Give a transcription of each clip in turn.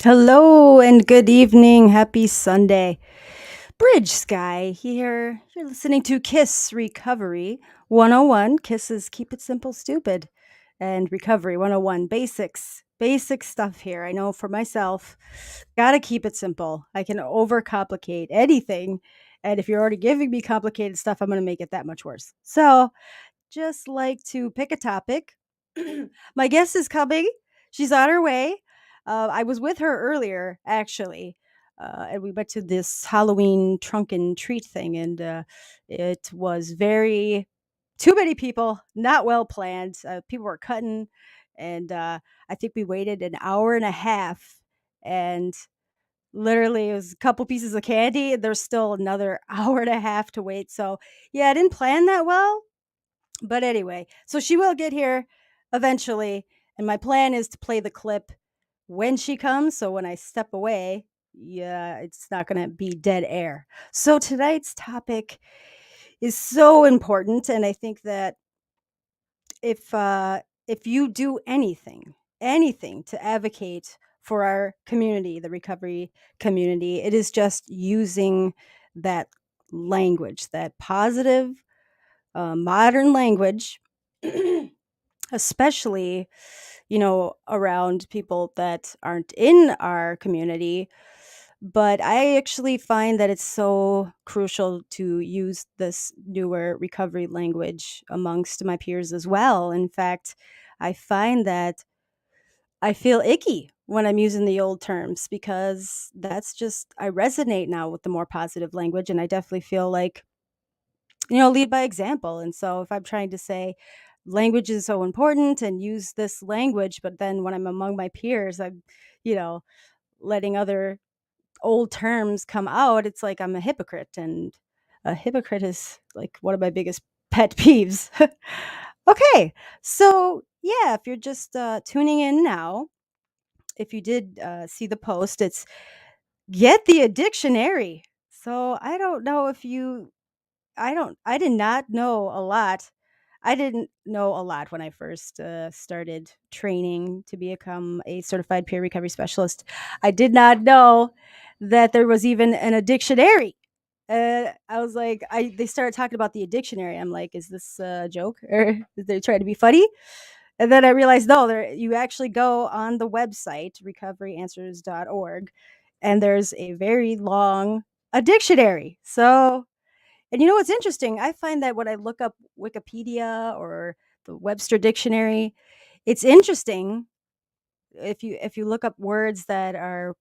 Hello and good evening. Happy Sunday. Bridge Sky here. You're listening to Kiss Recovery 101. Kisses Keep It Simple Stupid. And Recovery 101 Basics. Basic stuff here. I know for myself, gotta keep it simple. I can overcomplicate anything. And if you're already giving me complicated stuff, I'm going to make it that much worse. So just like to pick a topic. My guest is coming. She's on her way. I was with her earlier, actually, and we went to this Halloween trunk and treat thing, and it was very too many people, not well planned. People were cutting, and I think we waited an hour and a half, and literally it was a couple pieces of candy, and there's still another hour and a half to wait. So yeah, I didn't plan that well, but anyway, so she will get here eventually, and my plan is to play the clip when she comes, so when I step away, yeah, it's not gonna be dead air. So tonight's topic is so important, and I think that if you do anything to advocate for our community, the recovery community, it is just using that language, that positive, modern language, especially, around people that aren't in our community. But I actually find that it's so crucial to use this newer recovery language amongst my peers as well. In fact, I find that I feel icky when I'm using the old terms because that's just, I resonate now with the more positive language. And I definitely feel like, lead by example. And so if I'm trying to say language is so important and use this language, but then when I'm among my peers, I'm, you know, letting other old terms come out, it's like I'm a hypocrite. And a hypocrite is like one of my biggest pet peeves. Okay. So, yeah, if you're just tuning in now, if you did see the post, it's get the Addictionary. So I did not know a lot. I didn't know a lot when I first started training to become a certified peer recovery specialist. I did not know that there was even an Addictionary. I was like, they started talking about the Addictionary. I'm like, is this a joke or is they trying to be funny? And then I realized, no, you actually go on the website, recoveryanswers.org, and there's a very long Addictionary. So, and you know what's interesting? I find that when I look up Wikipedia or the Webster Dictionary, it's interesting if you look up words that are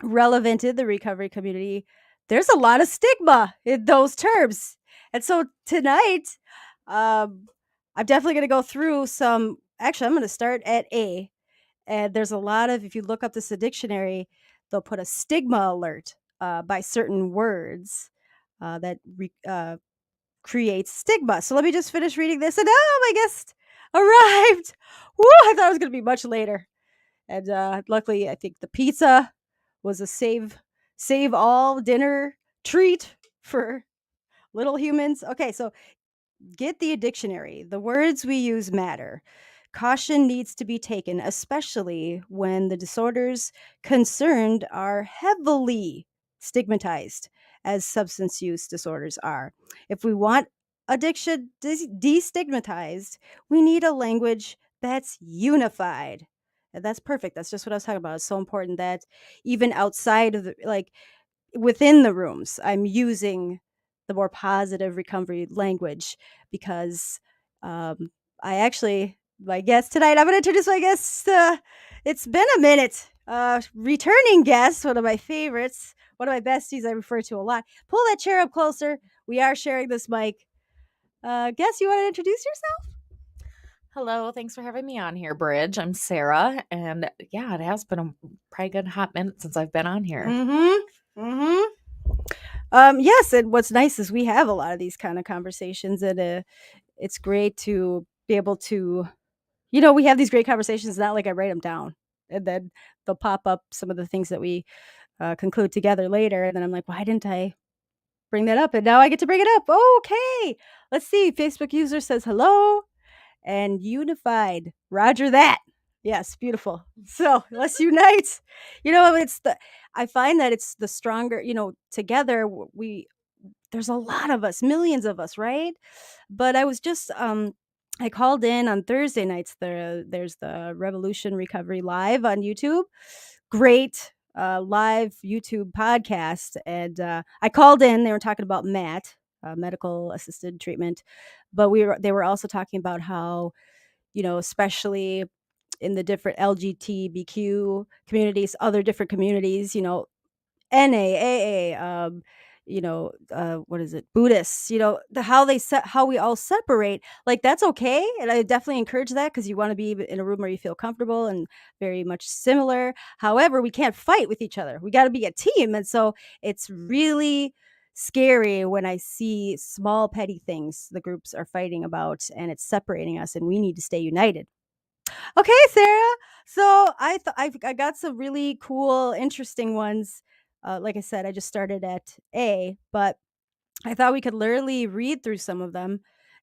relevant in the recovery community, there's a lot of stigma in those terms. And so tonight, um, I'm definitely going to go through some. Actually, I'm going to start at A. And there's a lot of, if you look up this dictionary, they'll put a stigma alert by certain words that creates stigma. So let me just finish reading this. And my guest arrived. Woo, I thought it was going to be much later. And luckily, I think the pizza was a save all dinner treat for little humans. Okay, so get the dictionary. The words we use matter. Caution needs to be taken, especially when the disorders concerned are heavily stigmatized, as substance use disorders are. If we want addiction destigmatized, we need a language that's unified. And that's perfect. That's just what I was talking about. It's so important that even outside of like within the rooms, I'm using the more positive recovery language because um, I actually, my guest tonight, I'm going to introduce my guest. It's been a minute. Returning guest, one of my favorites, one of my besties I refer to a lot. Pull that chair up closer. We are sharing this mic. Guest, you want to introduce yourself? Hello, thanks for having me on here, Bridge. I'm Sarah, and yeah, it has been a probably good hot minute since I've been on here. Mm-hmm. Mm-hmm. Yes, and what's nice is we have a lot of these kind of conversations, and it's great to be able to, we have these great conversations. Not like I write them down, and then they'll pop up some of the things that we conclude together later, and then I'm like, why didn't I bring that up? And now I get to bring it up. Okay, let's see. Facebook user says hello and unified. Roger that. Yes, beautiful. So let's unite. You know, it's the I find that it's the stronger, together we there's a lot of us, millions of us, right? But I was just I called in on Thursday nights. There's the Revolution Recovery Live on YouTube. Great live YouTube podcast. And I called in, they were talking about MAT, medical assisted treatment, but they were also talking about how, especially in the different LGBTQ communities, other different communities, NA, what is it? Buddhists, how how we all separate, like that's okay. And I definitely encourage that because you want to be in a room where you feel comfortable and very much similar. However, we can't fight with each other. We got to be a team. And so it's really scary when I see small petty things the groups are fighting about and it's separating us and we need to stay united. Okay, Sarah. So I got some really cool, interesting ones. Like I said, I just started at A, but I thought we could literally read through some of them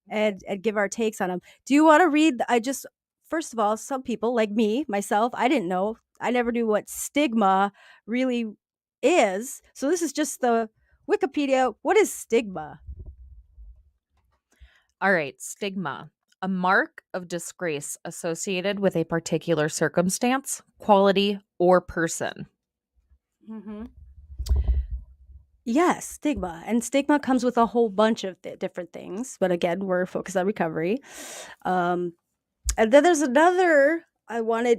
and give our takes on them. Do you want to read? I just First of all, some people like me, myself, I didn't know. I never knew what stigma really is. So this is just the Wikipedia. What is stigma? All right, stigma. A mark of disgrace associated with a particular circumstance, quality, or person. Hmm. Yes, stigma. And stigma comes with a whole bunch of different things. But again, we're focused on recovery. Um, and then there's another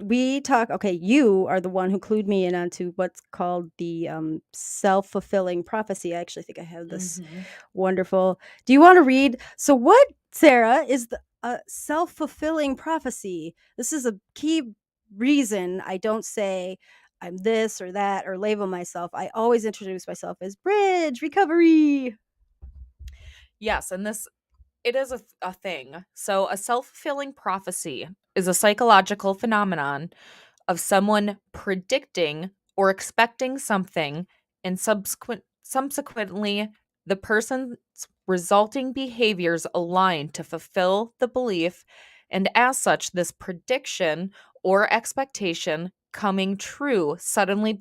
we talk, okay, you are the one who clued me in onto what's called the self-fulfilling prophecy. I actually think I have this Mhm. wonderful. Do you want to read? So what, Sarah, is the self-fulfilling prophecy? This is a key reason I don't say I'm this or that or label myself. I always introduce myself as Bridge Recovery. Yes, and this it is a thing. So, a self fulfilling prophecy is a psychological phenomenon of someone predicting or expecting something and subsequently the person's resulting behaviors align to fulfill the belief, and as such this prediction or expectation coming true suddenly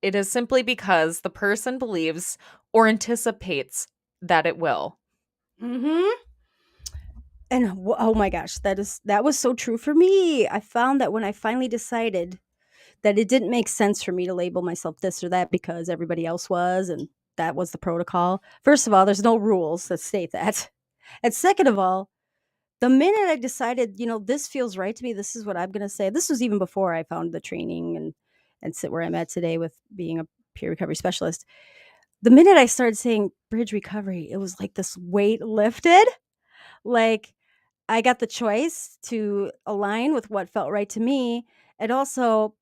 it is simply because the person believes or anticipates that it will. Mhm. And oh my gosh, that was so true for me. I found that when I finally decided that it didn't make sense for me to label myself this or that because everybody else was and that was the protocol. First of all, there's no rules that state that. And second of all, the minute I decided, this feels right to me, this is what I'm going to say. This was even before I found the training and sit where I'm at today with being a peer recovery specialist. The minute I started saying bridge recovery, it was like this weight lifted. Like I got the choice to align with what felt right to me. And also,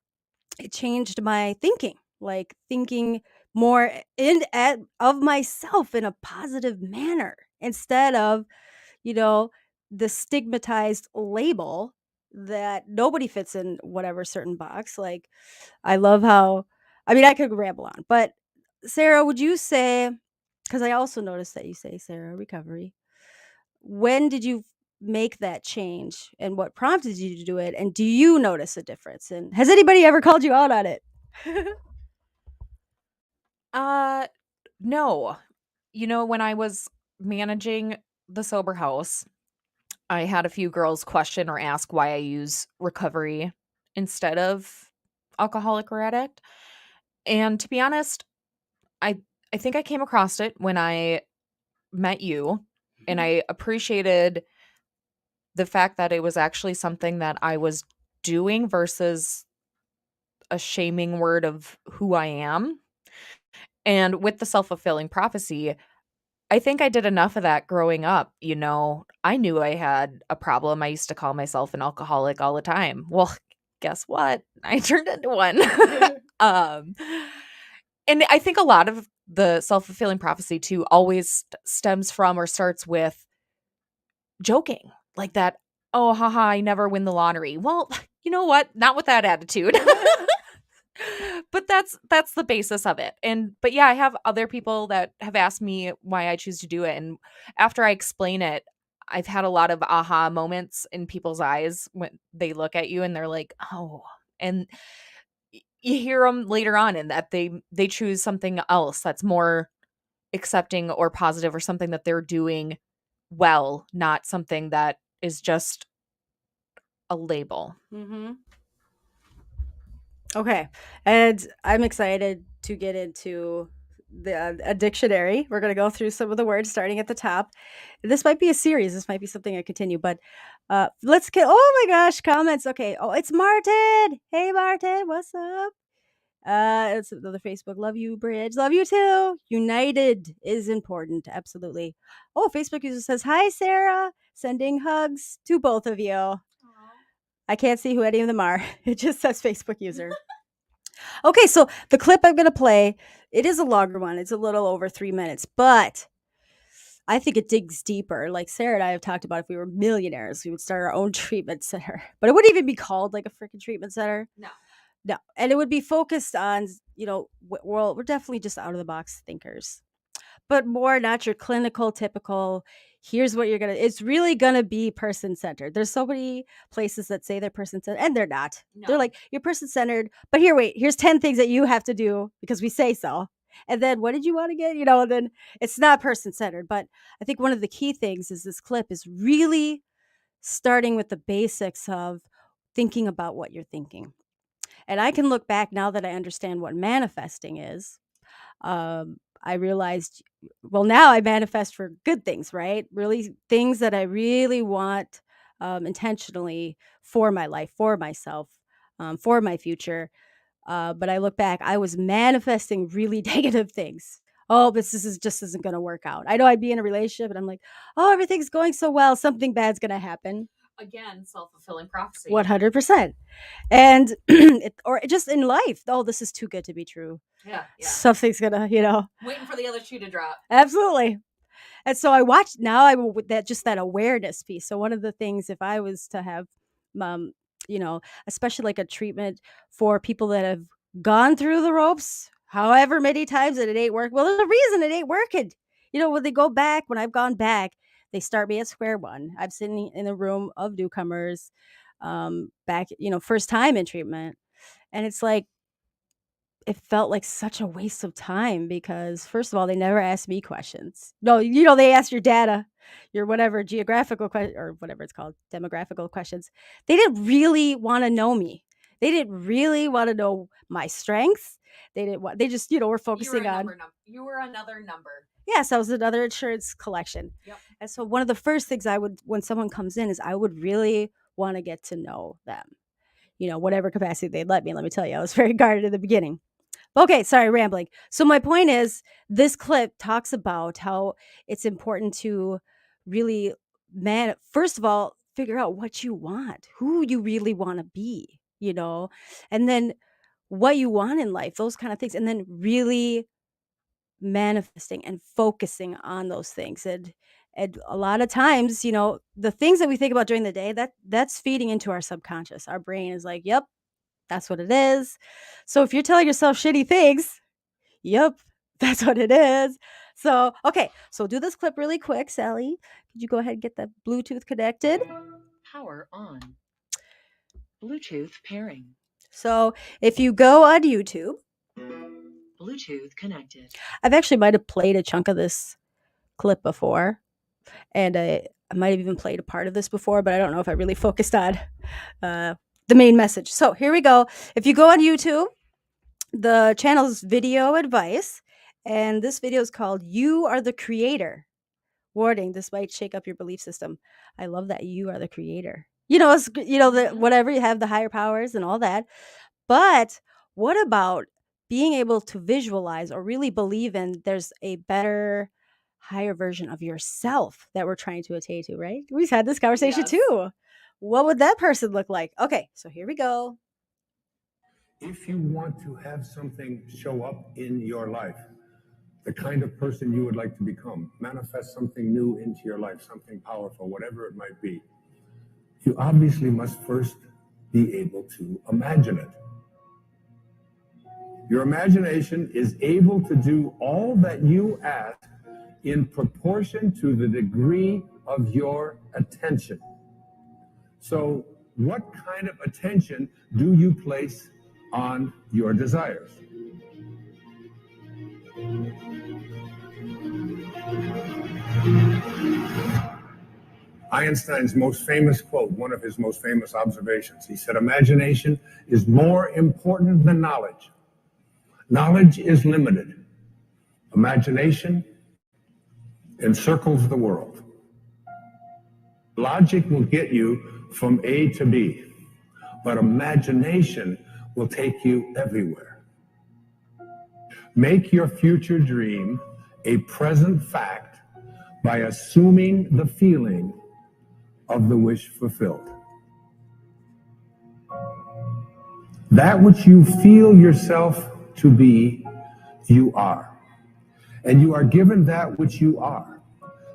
it changed my thinking, like thinking more of myself in a positive manner instead of, you know, the stigmatized label that nobody fits in whatever certain box. Like, I love how, I mean, I could ramble on, but Sarah, would you say, because I also noticed that you say, Sarah, recovery, when did you make that change and what prompted you to do it? And do you notice a difference? And has anybody ever called you out on it? Uh no. When I was managing the sober house, I had a few girls question or ask why I use recovery instead of alcoholic or addict. And to be honest, I I think I came across it when I met you, and I appreciated the fact that it was actually something that I was doing versus a shaming word of who I am. And with the self-fulfilling prophecy, I think I did enough of that growing up. I knew I had a problem. I used to call myself an alcoholic all the time. Well, guess what? I turned into one. um, and I think a lot of the self fulfilling prophecy too always stems from or starts with joking like that. Oh, haha, I never win the lottery. Well, you know what? Not with that attitude. But that's the basis of it. But yeah, I have other people that have asked me why I choose to do it, and after I explain it, I've had a lot of aha moments in people's eyes when they look at you and they're like, "Oh." And you hear them later on in that they choose something else that's more accepting or positive, or something that they're doing well, not something that is just a label. Mm-hmm. Okay. And I'm excited to get into the Addictionary. We're going to go through some of the words starting at the top. This might be a series. This might be something I continue, but let's get, oh my gosh, comments. Okay. Oh, it's Martin. Hey, Martin. What's up? It's another Facebook. Love you, Bridge. Love you too. United is important. Absolutely. Oh, Facebook user says, hi, Sarah. Sending hugs to both of you. Aww. I can't see who any of them are. It just says Facebook user. Okay, so the clip I'm going to play, it is a longer one. It's a little over 3 minutes, but I think it digs deeper. Like Sarah and I have talked about, if we were millionaires, we would start our own treatment center. But it wouldn't even be called like a freaking treatment center. No. No. And it would be focused on, well, we're definitely just out of the box thinkers, but more not your clinical typical, here's what you're gonna, it's really gonna be person centered. There's so many places that say they're person centered and they're not. No. They're like, you're person centered, but here's 10 things that you have to do because we say so. And then what did you want to get? And then it's not person centered. But I think one of the key things is this clip is really starting with the basics of thinking about what you're thinking. And I can look back now that I understand what manifesting is. I realized, well, now I manifest for good things, right? Really things that I really want intentionally for my life, for myself, for my future. But I look back, I was manifesting really negative things. Oh, this is just isn't going to work out. I know I'd be in a relationship and I'm like, oh, everything's going so well. Something bad's going to happen. Again, self-fulfilling prophecy. 100%. And or just in life, oh, this is too good to be true. Yeah. Something's gonna, waiting for the other shoe to drop. Absolutely. And so I watched, now I will, with that, just that awareness piece. So one of the things, if I was to have, um, especially like a treatment for people that have gone through the ropes, however many times, and it ain't working. Well, there's a reason it ain't working. When they go back, when I've gone back, they start me at square one. I've sitting in a room of newcomers, back, first time in treatment. And it's like, it felt like such a waste of time because first of all, they never asked me questions. No, they asked your data, your whatever geographical or whatever it's called, demographical questions. They didn't really want to know me. They didn't really want to know my strengths. They didn't want, they just, were focusing on. You were another number. Yes, I was another insurance collection. Yep. And so one of the first things I would, when someone comes in, is I would really want to get to know them. Whatever capacity they'd let me. Let me tell you, I was very guarded in the beginning. Okay, sorry, rambling. So my point is, this clip talks about how it's important to really, first of all, figure out what you want, who you really want to be, and then what you want in life, those kind of things, and then really manifesting and focusing on those things. And a lot of times, the things that we think about during the day, that's feeding into our subconscious. Our brain is like, yep, that's what it is. So if you're telling yourself shitty things, yep, that's what it is. So, okay, so do this clip really quick, Sally. Could you go ahead and get the Bluetooth connected? Power on. Bluetooth pairing. So if you go on YouTube, Bluetooth connected. I've actually might have played a chunk of this clip before, and I might have even played a part of this before, but I don't know if I really focused on the main message. So here we go. If you go on YouTube, the channel's Video Advice, and this video is called "You Are the Creator." Warning: this might shake up your belief system. I love that you are the creator. It's, the whatever, you have the higher powers and all that. But what about being able to visualize or really believe in there's a better, higher version of yourself that we're trying to attain to, right? We've had this conversation too. What would that person look like? Okay, so here we go. If you want to have something show up in your life, the kind of person you would like to become, manifest something new into your life, something powerful, whatever it might be, you obviously must first be able to imagine it. Your imagination is able to do all that you ask in proportion to the degree of your attention. So, what kind of attention do you place on your desires? Einstein's most famous quote, one of his most famous observations, he said, "Imagination is more important than knowledge. Knowledge is limited. Imagination encircles the world. Logic will get you from A to B, but imagination will take you everywhere." Make your future dream a present fact by assuming the feeling of the wish fulfilled. That which you feel yourself to be, you are. And you are given that which you are.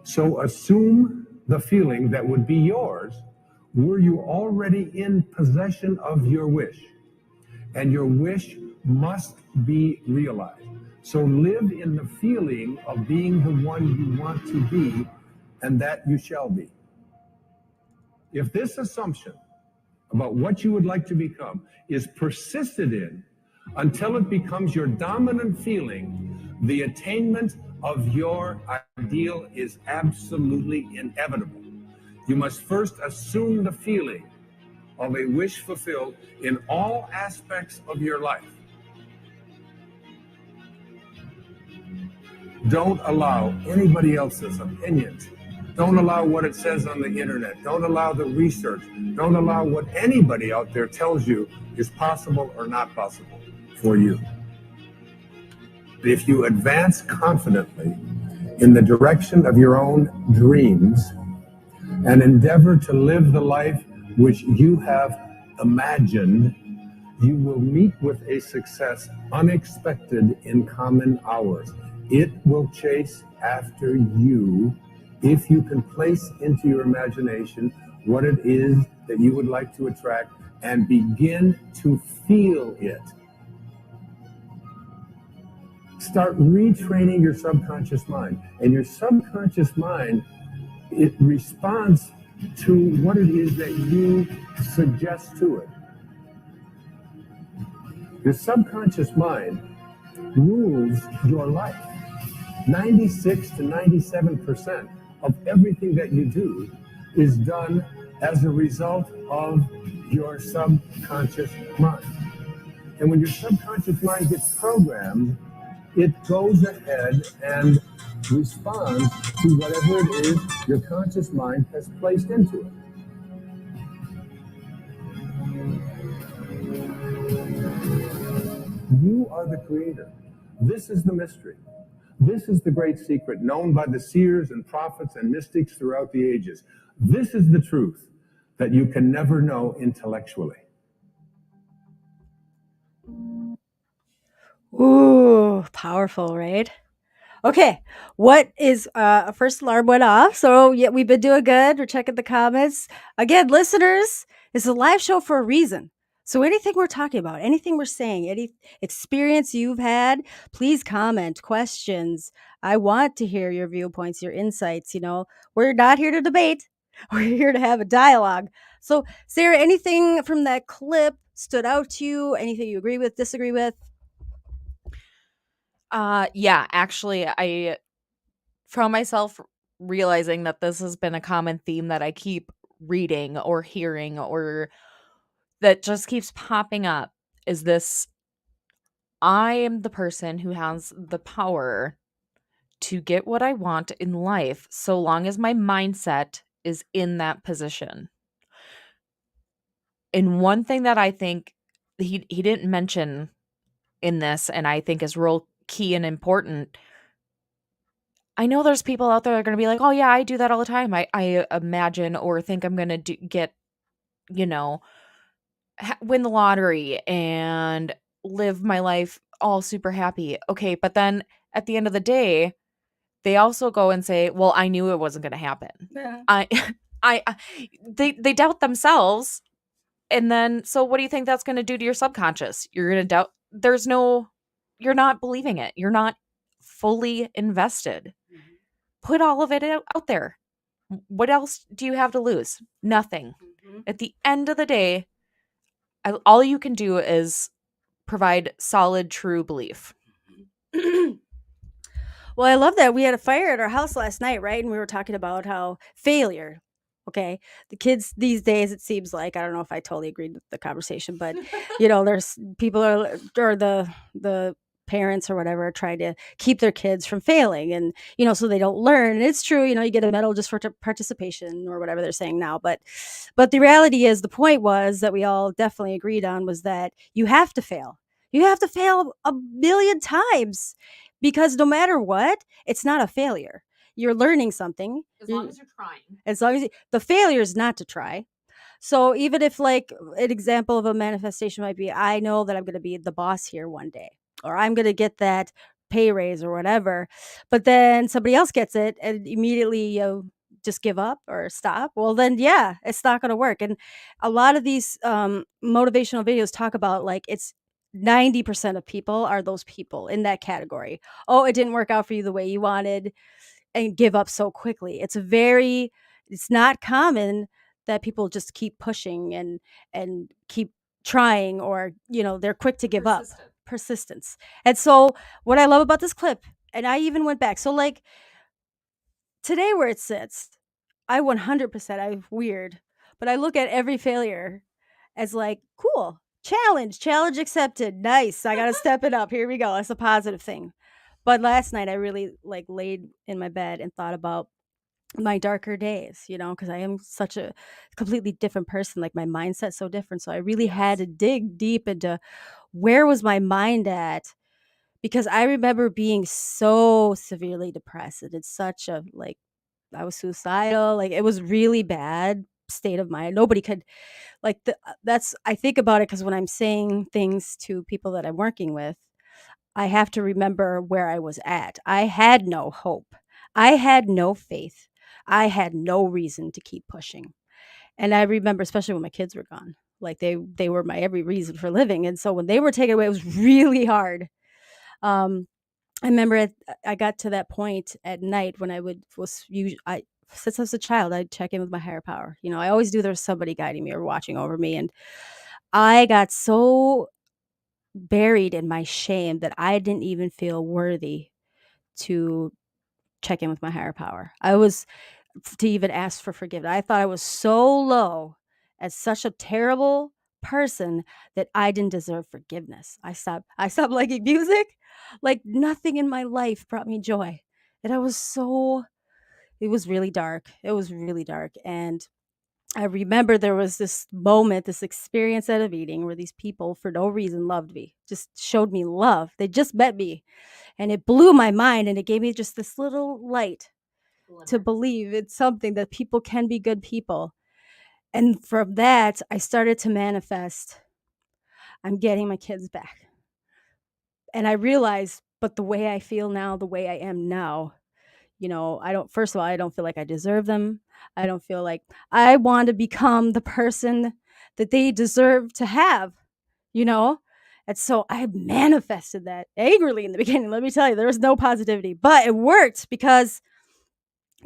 So assume the feeling that would be yours were you already in possession of your wish. And your wish must be realized. So live in the feeling of being the one you want to be, and that you shall be. If this assumption about what you would like to become is persisted in until it becomes your dominant feeling, the attainment of your ideal is absolutely inevitable. You must first assume the feeling of a wish fulfilled in all aspects of your life. Don't allow anybody else's opinions. Don't allow what it says on the internet. Don't allow the research. Don't allow what anybody out there tells you is possible or not possible for you. If you advance confidently in the direction of your own dreams and endeavor to live the life which you have imagined, you will meet with a success unexpected in common hours. It will chase after you if you can place into your imagination what it is that you would like to attract and begin to feel it. Start retraining your subconscious mind. And your subconscious mind, it responds to what it is that you suggest to it. Your subconscious mind rules your life. 96 to 97% of everything that you do is done as a result of your subconscious mind. And when your subconscious mind gets programmed, it goes ahead and responds to whatever it is your conscious mind has placed into it. You are the creator. This is the mystery. This is the great secret known by the seers and prophets and mystics throughout the ages. This is the truth that you can never know intellectually. Ooh, powerful, right? Okay, what is first alarm went off, so yeah, we've been doing good. We're checking the comments. Again, listeners, it's a live show for a reason. So anything we're talking about, anything we're saying, any experience you've had, please comment, questions. I want to hear your viewpoints, your insights. We're not here to debate. We're here to have a dialogue. So, Sarah, anything from that clip stood out to you? Anything you agree with, disagree with? Yeah, actually, I found myself realizing that this has been a common theme that I keep reading or hearing or that just keeps popping up is this: I am the person who has the power to get what I want in life so long as my mindset is in that position. And one thing that I think he didn't mention in this, and I think is real key and important. I know there's people out there that are going to be like, "Oh yeah, I do that all the time. I imagine or think I'm going to get, you know, win the lottery and live my life all super happy." Okay, but then at the end of the day, they also go and say, "Well, I knew it wasn't going to happen." Yeah. I I they doubt themselves, and then so what do you think that's going to do to your subconscious? You're going to doubt. You're not believing it. You're not fully invested. Put all of it out there. What else do you have to lose? Nothing. Mm-hmm. At the end of the day, all you can do is provide solid, true belief. Well, I love that. We had a fire at our house last night, right? And we were talking about how failure, okay, the kids these days, it seems like, I don't know if I totally agreed with the conversation, but there's people are, or the parents or whatever are trying to keep their kids from failing, and so they don't learn. And it's true, you get a medal just for participation or whatever they're saying now, but the reality is, the point was that we all definitely agreed on was that you have to fail. You have to fail a million times, because no matter what, it's not a failure. You're learning something. As long as you're trying. As long as the failure is not to try. So even if, like, an example of a manifestation might be, I know that I'm going to be the boss here one day, or I'm going to get that pay raise or whatever, but then somebody else gets it and immediately just give up or stop. Well, then, yeah, it's not going to work. And a lot of these motivational videos talk about, like, it's 90% of people are those people in that category. Oh, it didn't work out for you the way you wanted, and give up so quickly. It's not common that people just keep pushing and keep trying, or they're quick to give up. Persistence. And so what I love about this clip, and I even went back, so, like, today where it sits, I 100%, I'm weird, but I look at every failure as, like, cool, challenge accepted, nice, I gotta step it up, here we go, that's a positive thing. But last night I really, like, laid in my bed and thought about my darker days, because I am such a completely different person, like, my mindset's so different, so I really had to dig deep into where was my mind at, because I remember being so severely depressed, and it's such a, like, I was suicidal, like, it was really bad state of mind. Nobody could, like, that's, I think about it, because when I'm saying things to people that I'm working with, I have to remember where I was at. I had no hope. I had no faith. I had no reason to keep pushing. And I remember, especially when my kids were gone, like, they were my every reason for living. And so when they were taken away, it was really hard. I remember I got to that point at night when since I was a child, I'd check in with my higher power. I always knew there was somebody guiding me or watching over me. And I got so buried in my shame that I didn't even feel worthy to check in with my higher power. I was to even ask for forgiveness. I thought I was so low, as such a terrible person, that I didn't deserve forgiveness. I stopped liking music. Like, nothing in my life brought me joy. And it was really dark. It was really dark. And I remember there was this moment, this experience at a meeting where these people, for no reason, loved me, just showed me love. They just met me, and it blew my mind, and it gave me just this little light to believe it's something that people can be good people. And from that, I started to manifest, I'm getting my kids back. And I realized, but the way I feel now, the way I am now, first of all, I don't feel like I deserve them. I don't feel like I want to become the person that they deserve to have, you know? And so I manifested that angrily in the beginning. Let me tell you, there was no positivity, but it worked, because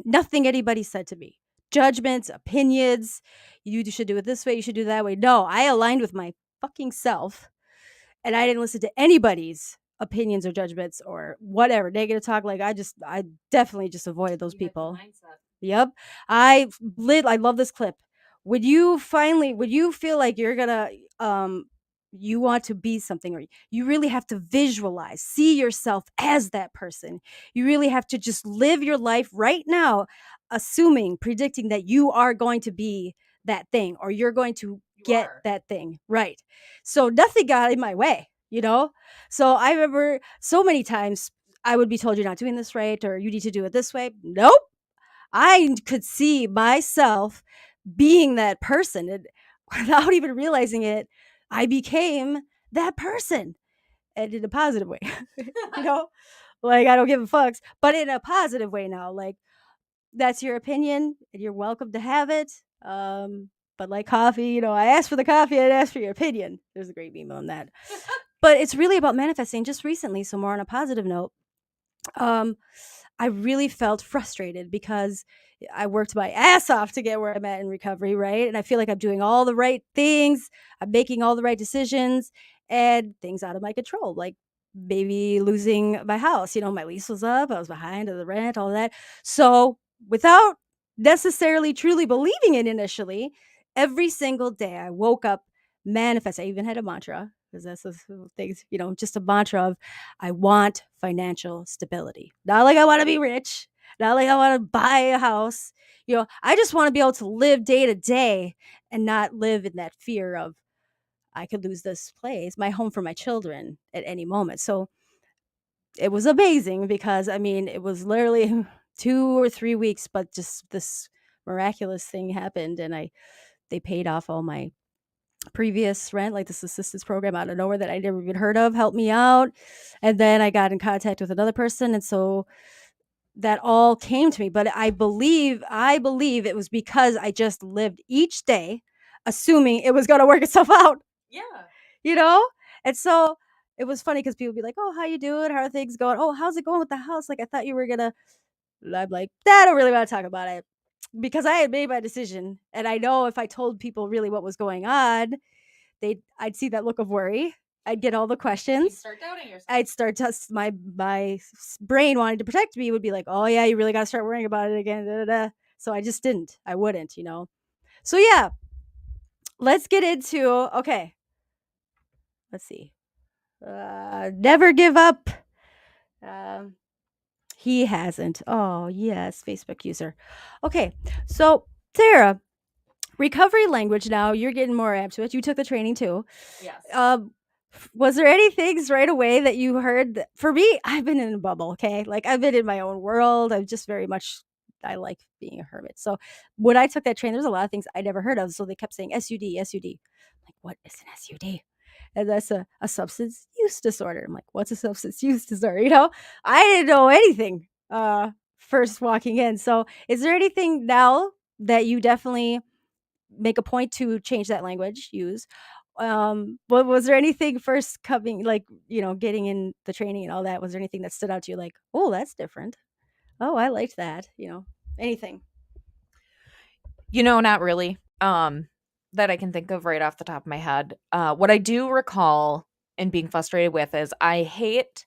nothing anybody said to me, judgments, opinions, you should do it this way, you should do it that way. No, I aligned with my fucking self, and I didn't listen to anybody's opinions or judgments or whatever negative talk. Like, I definitely just avoided those people. Yep. I love this clip. Would you feel like you're gonna you want to be something, or you really have to visualize, see yourself as that person. You really have to just live your life right now, predicting that you are going to be that thing, or you're going to get that thing. Right. So nothing got in my way, So I remember so many times I would be told, you're not doing this right, or you need to do it this way. Nope. I could see myself being that person, and without even realizing it, I became that person, and in a positive way, you know, like, I don't give a fucks, but in a positive way now, like, that's your opinion and you're welcome to have it. But like coffee, I asked for the coffee, I asked for your opinion. There's a great meme on that. But it's really about manifesting. Just recently, so more on a positive note, um, I really felt frustrated because I worked my ass off to get where I'm at in recovery, right? And I feel like I'm doing all the right things, I'm making all the right decisions, and things out of my control, like maybe losing my house. My lease was up, I was behind on the rent, all that. So, without necessarily truly believing it initially, every single day I woke up manifest. I even had a mantra because that's the things, just a mantra of I want financial stability. Not like I want to be rich, not like I want to buy a house. I just want to be able to live day to day and not live in that fear of I could lose this place, my home for my children at any moment. So it was amazing because it was literally 2 or 3 weeks, but just this miraculous thing happened and they paid off all my previous rent, like this assistance program out of nowhere that I never even heard of, helped me out. And then I got in contact with another person. And so that all came to me. But I believe it was because I just lived each day assuming it was going to work itself out, Yeah. you know? And so it was funny because people would be like, oh, how you doing? How are things going? Oh, how's it going with the house? Like, I thought you were going to, I'm like, I don't really want to talk about it because I had made my decision. And I know if I told people really what was going on, I'd see that look of worry. I'd get all the You'd questions. start doubting yourself. I'd start to my brain wanting to protect me would be like, oh yeah, you really got to start worrying about it again. Da, da, da. So I just didn't. I wouldn't. So yeah, let's get into okay. Let's see. Never give up. Um, he hasn't. Oh yes, Facebook user. Okay, so Sarah, recovery language. Now you're getting more apt to it. You took the training too. Yes. Was there any things right away that you heard for me, I've been in a bubble, okay? Like I've been in my own world. I'm just very much I like being a hermit. So when I took that training, there was a lot of things I never heard of. So they kept saying SUD, SUD. I'm like, what is an SUD? And that's a substance use disorder. I'm like, what's a substance use disorder? I didn't know anything first walking in. So is there anything now that you definitely make a point to change that language use? What was there anything first coming, like, getting in the training and all that? Was there anything that stood out to you like, oh, that's different? Oh, I liked that, anything? Not really. That I can think of right off the top of my head. What I do recall and being frustrated with is I hate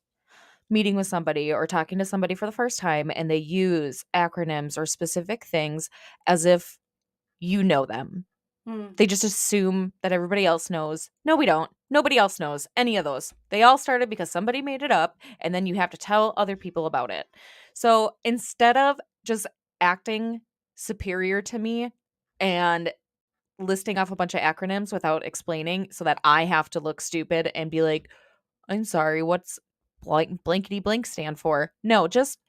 meeting with somebody or talking to somebody for the first time and they use acronyms or specific things as if you know them. They just assume that everybody else knows. No, we don't. Nobody else knows any of those. They all started because somebody made it up, and then you have to tell other people about it. So instead of just acting superior to me and listing off a bunch of acronyms without explaining so that I have to look stupid and be like, I'm sorry, what's blankety blank stand for? No, just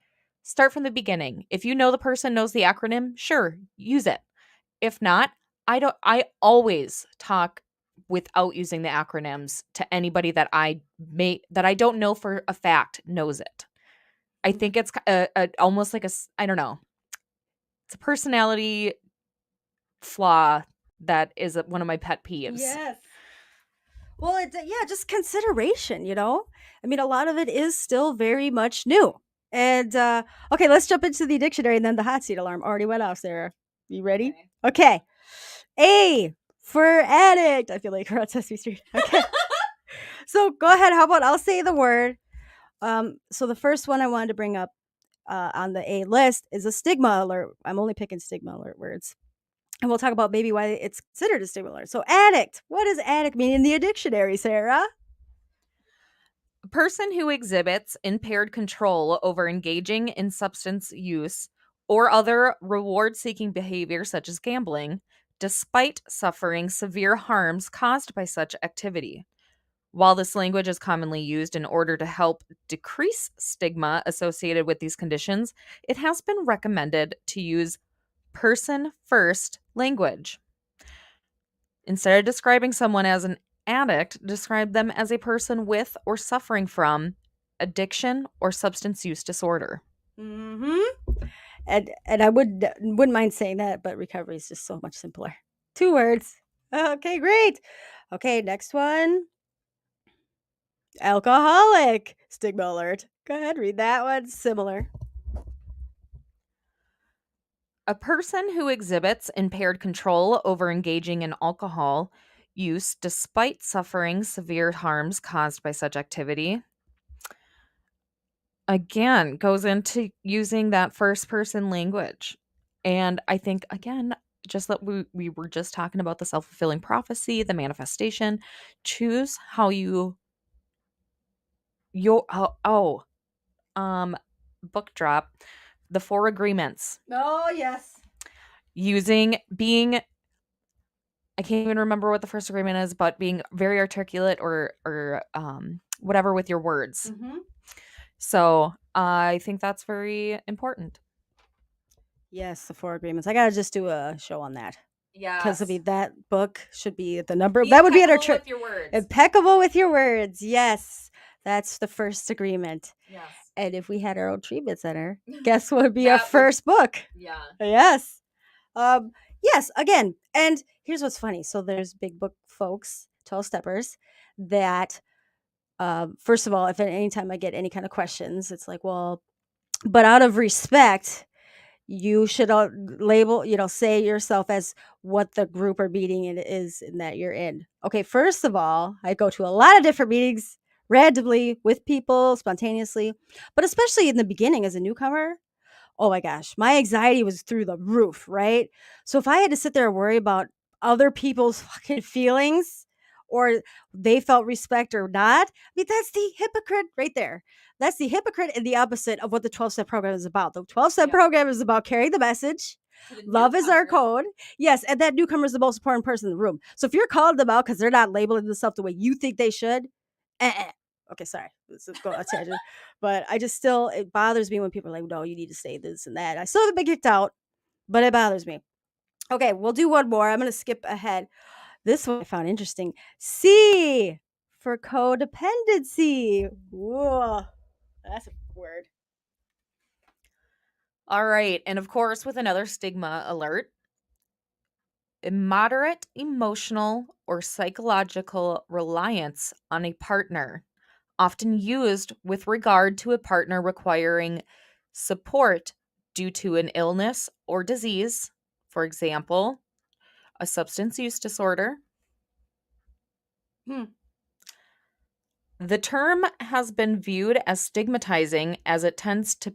start from the beginning. If you know the person knows the acronym, sure, use it. If not, I always talk without using the acronyms to anybody that I don't know for a fact knows it. I think it's almost like I don't know. It's a personality flaw that is one of my pet peeves. Yes. Well, just consideration, a lot of it is still very much new. And okay, let's jump into the dictionary, and then the hot seat alarm already went off, Sarah. You ready? Okay. A for addict. I feel like we're on Sesame Street. Okay. So go ahead. How about I'll say the word. So the first one I wanted to bring up on the A list is a stigma alert. I'm only picking stigma alert words. And we'll talk about maybe why it's considered a stigma alert. So addict. What does addict mean in the dictionary, Sarah? A person who exhibits impaired control over engaging in substance use or other reward-seeking behavior such as gambling, despite suffering severe harms caused by such activity. While this language is commonly used in order to help decrease stigma associated with these conditions, it has been recommended to use person first language. Instead of describing someone as an addict, describe them as a person with or suffering from addiction or substance use disorder. Mm-hmm. And I wouldn't mind saying that, but recovery is just so much simpler. 2 words. Okay, great. Okay, next one. Alcoholic. Stigma alert. Go ahead, read that one. Similar. A person who exhibits impaired control over engaging in alcohol use despite suffering severe harms caused by such activity. Again, goes into using that first person language. And I think, again, just that we were just talking about the self fulfilling prophecy, the manifestation. Choose how you, book drop, the 4 agreements. Oh, yes. Using being I can't even remember what the first agreement is, but being very articulate or whatever with your words. Mm-hmm. So I think that's very important. Yes, the 4 agreements. I gotta just do a show on that. Because Yes. that book should be at the number. Be That would be at our impeccable with your words. Impeccable with your words. Yes. That's the first agreement. Yes. And if we had our own treatment center, guess what would be our That would- first book? Yeah. Yes. Yes, again. And here's what's funny. So there's big book folks, 12 steppers, that first of all, if at any time I get any kind of questions, it's like, well, but out of respect, you should label, say yourself as what the group or meeting it is in that you're in. Okay, first of all, I go to a lot of different meetings randomly with people spontaneously, but especially in the beginning as a newcomer. Oh my gosh, my anxiety was through the roof, right? So if I had to sit there and worry about other people's fucking feelings or they felt respect or not, I mean, that's the hypocrite right there. That's the hypocrite and the opposite of what the 12-step program is about. The 12-step program is about carrying the message. Love is our code. Yes, and that newcomer is the most important person in the room. So if you're calling them out because they're not labeling themselves the way you think they should, okay, sorry, let's go on a tangent. But I just still, it bothers me when people are like, no, you need to say this and that. I still haven't been kicked out, but it bothers me. Okay, we'll do one more. I'm going to skip ahead. This one I found interesting. C for codependency. Whoa, that's a word. All right. And of course, with another stigma alert, immoderate emotional or psychological reliance on a partner, often used with regard to a partner requiring support due to an illness or disease, for example, a substance use disorder. The term has been viewed as stigmatizing as it tends to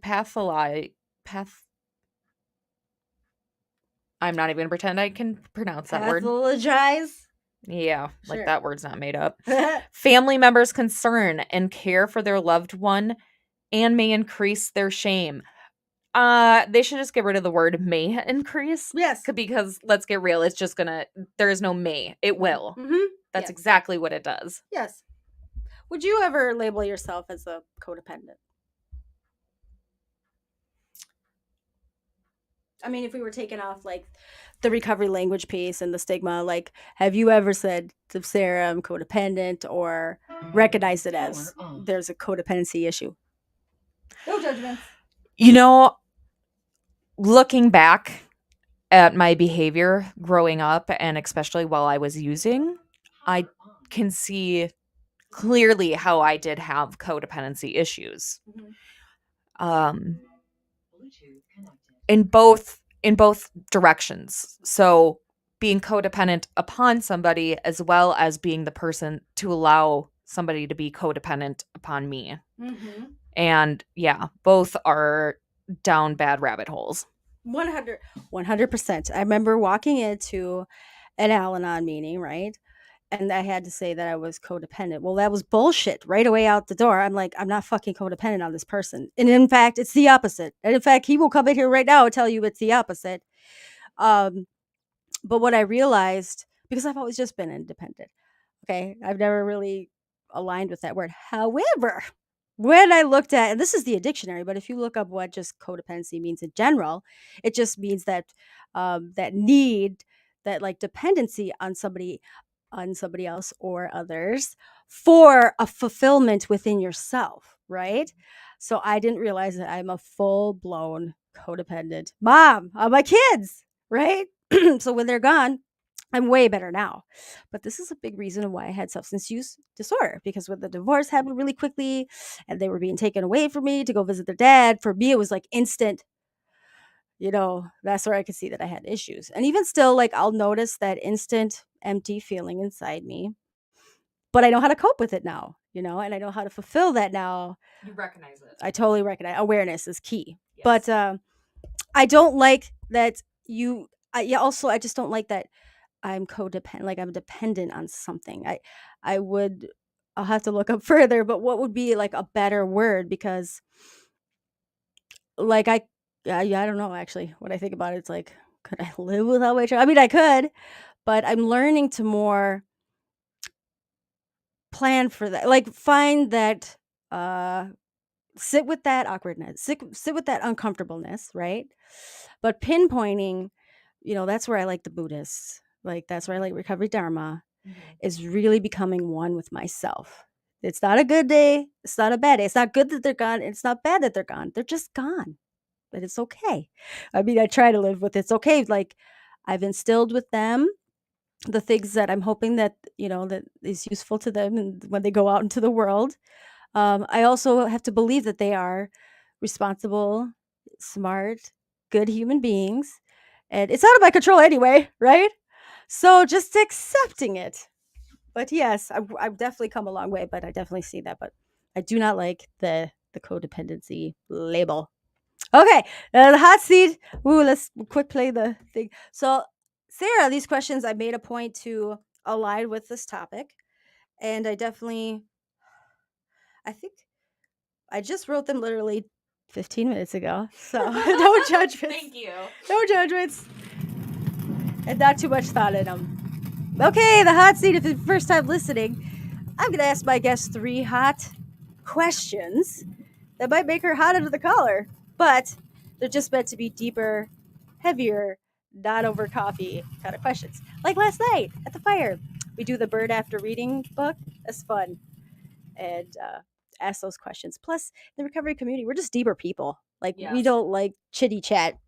I'm not even going to pretend I can pronounce that word. Pathologize. Yeah, like Sure. that word's not made up. Family members' concern and care for their loved one and may increase their shame. They should just get rid of the word may increase. Yes. Because let's get real, it's just gonna, there is no may. It will. Mm-hmm. That's Yes. exactly what it does. Yes. Would you ever label yourself as a codependent? I mean, if we were taking off like the recovery language piece and the stigma, like, have you ever said to Sarah, I'm codependent, or recognized it as there's a codependency issue? No judgments. You know, looking back at my behavior growing up, and especially while I was using, I can see clearly how I did have codependency issues. Mm-hmm. In both directions. So being codependent upon somebody as well as being the person to allow somebody to be codependent upon me. Mm-hmm. And yeah, both are down bad rabbit holes. 100%. I remember walking into an Al-Anon meeting, right? And I had to say that I was codependent. Well, that was bullshit right away out the door. I'm like, I'm not fucking codependent on this person. And in fact, it's the opposite. And in fact, he will come in here right now and tell you it's the opposite. But what I realized, because I've always just been independent, okay, I've never really aligned with that word. However, when I looked at, and this is the Addictionary, but if you look up what just codependency means in general, it just means that that need, that like dependency on somebody else or others for a fulfillment within yourself, right? So I didn't realize that I'm a full-blown codependent mom on my kids, right? So when they're gone, I'm way better now. But this is a big reason why I had substance use disorder, because when the divorce happened really quickly and they were being taken away from me to go visit their dad, for me it was like instant, that's where I could see that I had issues. And even still, like, I'll notice that instant empty feeling inside me, but I know how to cope with it now, and I know how to fulfill that now. You recognize it. I totally recognize awareness is key. Yes. But I don't like that also, I just don't like that I'm codependent, like I'm dependent on something. I'll have to look up further, but what would be like a better word? Because like yeah, I don't know actually. What I think about it, it's like, could I live without my child? I mean, I could, but I'm learning to more plan for that. Like find that uh sit with that awkwardness, sit with that uncomfortableness, right? But pinpointing, that's where I like the Buddhists. Like that's where I like recovery dharma, is really becoming one with myself. It's not a good day. It's not a bad day. It's not good that they're gone. It's not bad that they're gone. They're just gone. But it's okay. I mean, I try to live with it's okay. Like I've instilled with them the things that I'm hoping that, that is useful to them and when they go out into the world. I also have to believe that they are responsible, smart, good human beings. And it's out of my control anyway, right? So just accepting it. But yes, I've definitely come a long way, but I definitely see that. But I do not like the codependency label. Okay, the hot seat. Ooh, let's quick play the thing. So, Sarah, these questions I made a point to align with this topic, and I think I just wrote them literally 15 minutes ago. So no judgments. Thank you. No judgments, and not too much thought in them. Okay, the hot seat. If it's the first time listening, I'm going to ask my guest 3 hot questions that might make her hot under the collar, but they're just meant to be deeper, heavier, not over coffee kind of questions. Like last night at the fire, we do the bird after reading book. That's fun. And ask those questions. Plus, the recovery community, we're just deeper people. Like, we don't like chitty chat.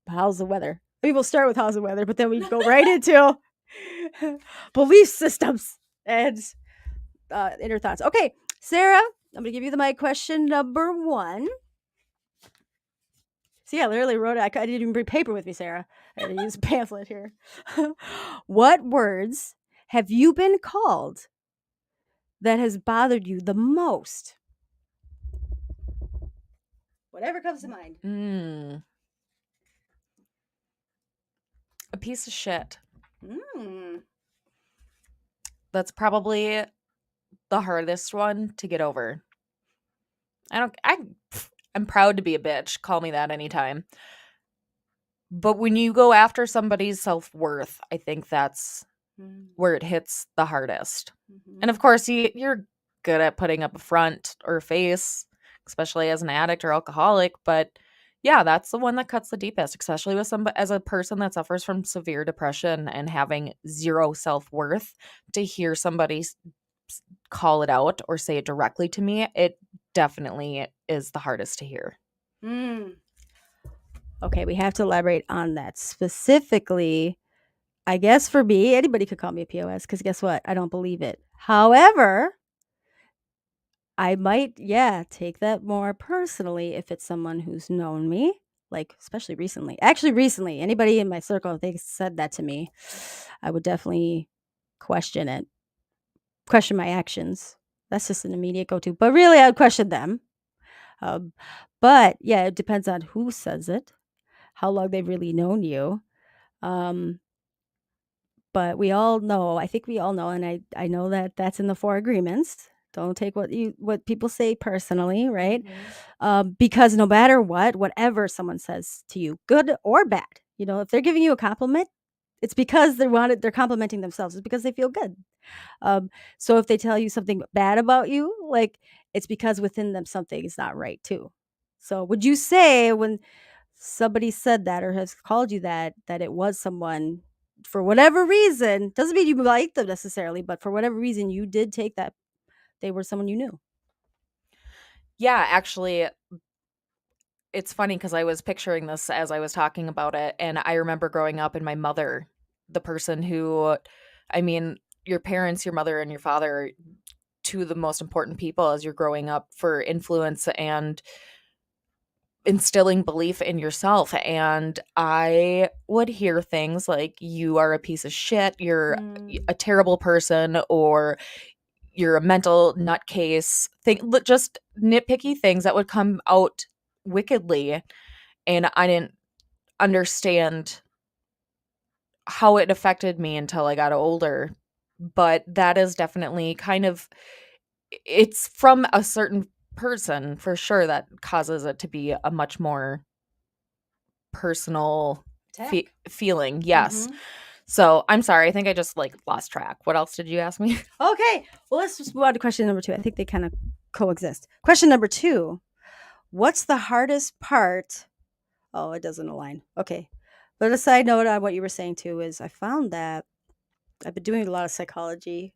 How's the weather? We will start with how's the weather, but then we go right into belief systems and inner thoughts. Okay, Sarah, I'm going to give you the mic. Question number 1. See, I literally wrote it. I didn't even bring paper with me, Sarah. I had to use a pamphlet here. What words have you been called that has bothered you the most? Whatever comes to mind. A piece of shit. Mm. That's probably the hardest one to get over. I'm proud to be a bitch. Call me that anytime. But when you go after somebody's self-worth, I think that's where it hits the hardest. Mm-hmm. And of course, you're good at putting up a front or a face, especially as an addict or alcoholic. But yeah, that's the one that cuts the deepest, especially with as a person that suffers from severe depression and having zero self-worth. To hear somebody call it out or say it directly to me, it definitely is the hardest to hear. Okay, we have to elaborate on that. Specifically, I guess for me, anybody could call me a POS because guess what? I don't believe it. However, I might, take that more personally if it's someone who's known me, like especially recently. Actually, recently, anybody in my circle, if they said that to me, I would definitely question it, question my actions. That's just an immediate go-to. But really, I would question them. But yeah, it depends on who says it, how long they've really known you. But we all know, I think we all know, and I know that that's in the 4 agreements. Don't take what people say personally, right? Because no matter whatever someone says to you, good or bad, if they're giving you a compliment, it's because they're complimenting themselves. It's because they feel good. So if they tell you something bad about you, like, it's because within them something is not right too. So would you say when somebody said that or has called you that it was someone, for whatever reason, doesn't mean you like them necessarily, but for whatever reason you did take that they were someone you knew? Yeah, actually, it's funny because I was picturing this as I was talking about it, and I remember growing up and my mother, the person who, I mean, your parents, your mother and your father are 2 of the most important people as you're growing up for influence and instilling belief in yourself. And I would hear things like, you are a piece of shit, you're a terrible person, or you're a mental nutcase, just nitpicky things that would come out wickedly. And I didn't understand how it affected me until I got older. But that is definitely it's from a certain person for sure that causes it to be a much more personal feeling. Yes. So I'm sorry. I think I just lost track. What else did you ask me? Okay. Well, let's just move on to question number 2. I think they kind of coexist. Question number 2. What's the hardest part? Oh, it doesn't align. Okay. But a side note on what you were saying too is I found that I've been doing a lot of psychology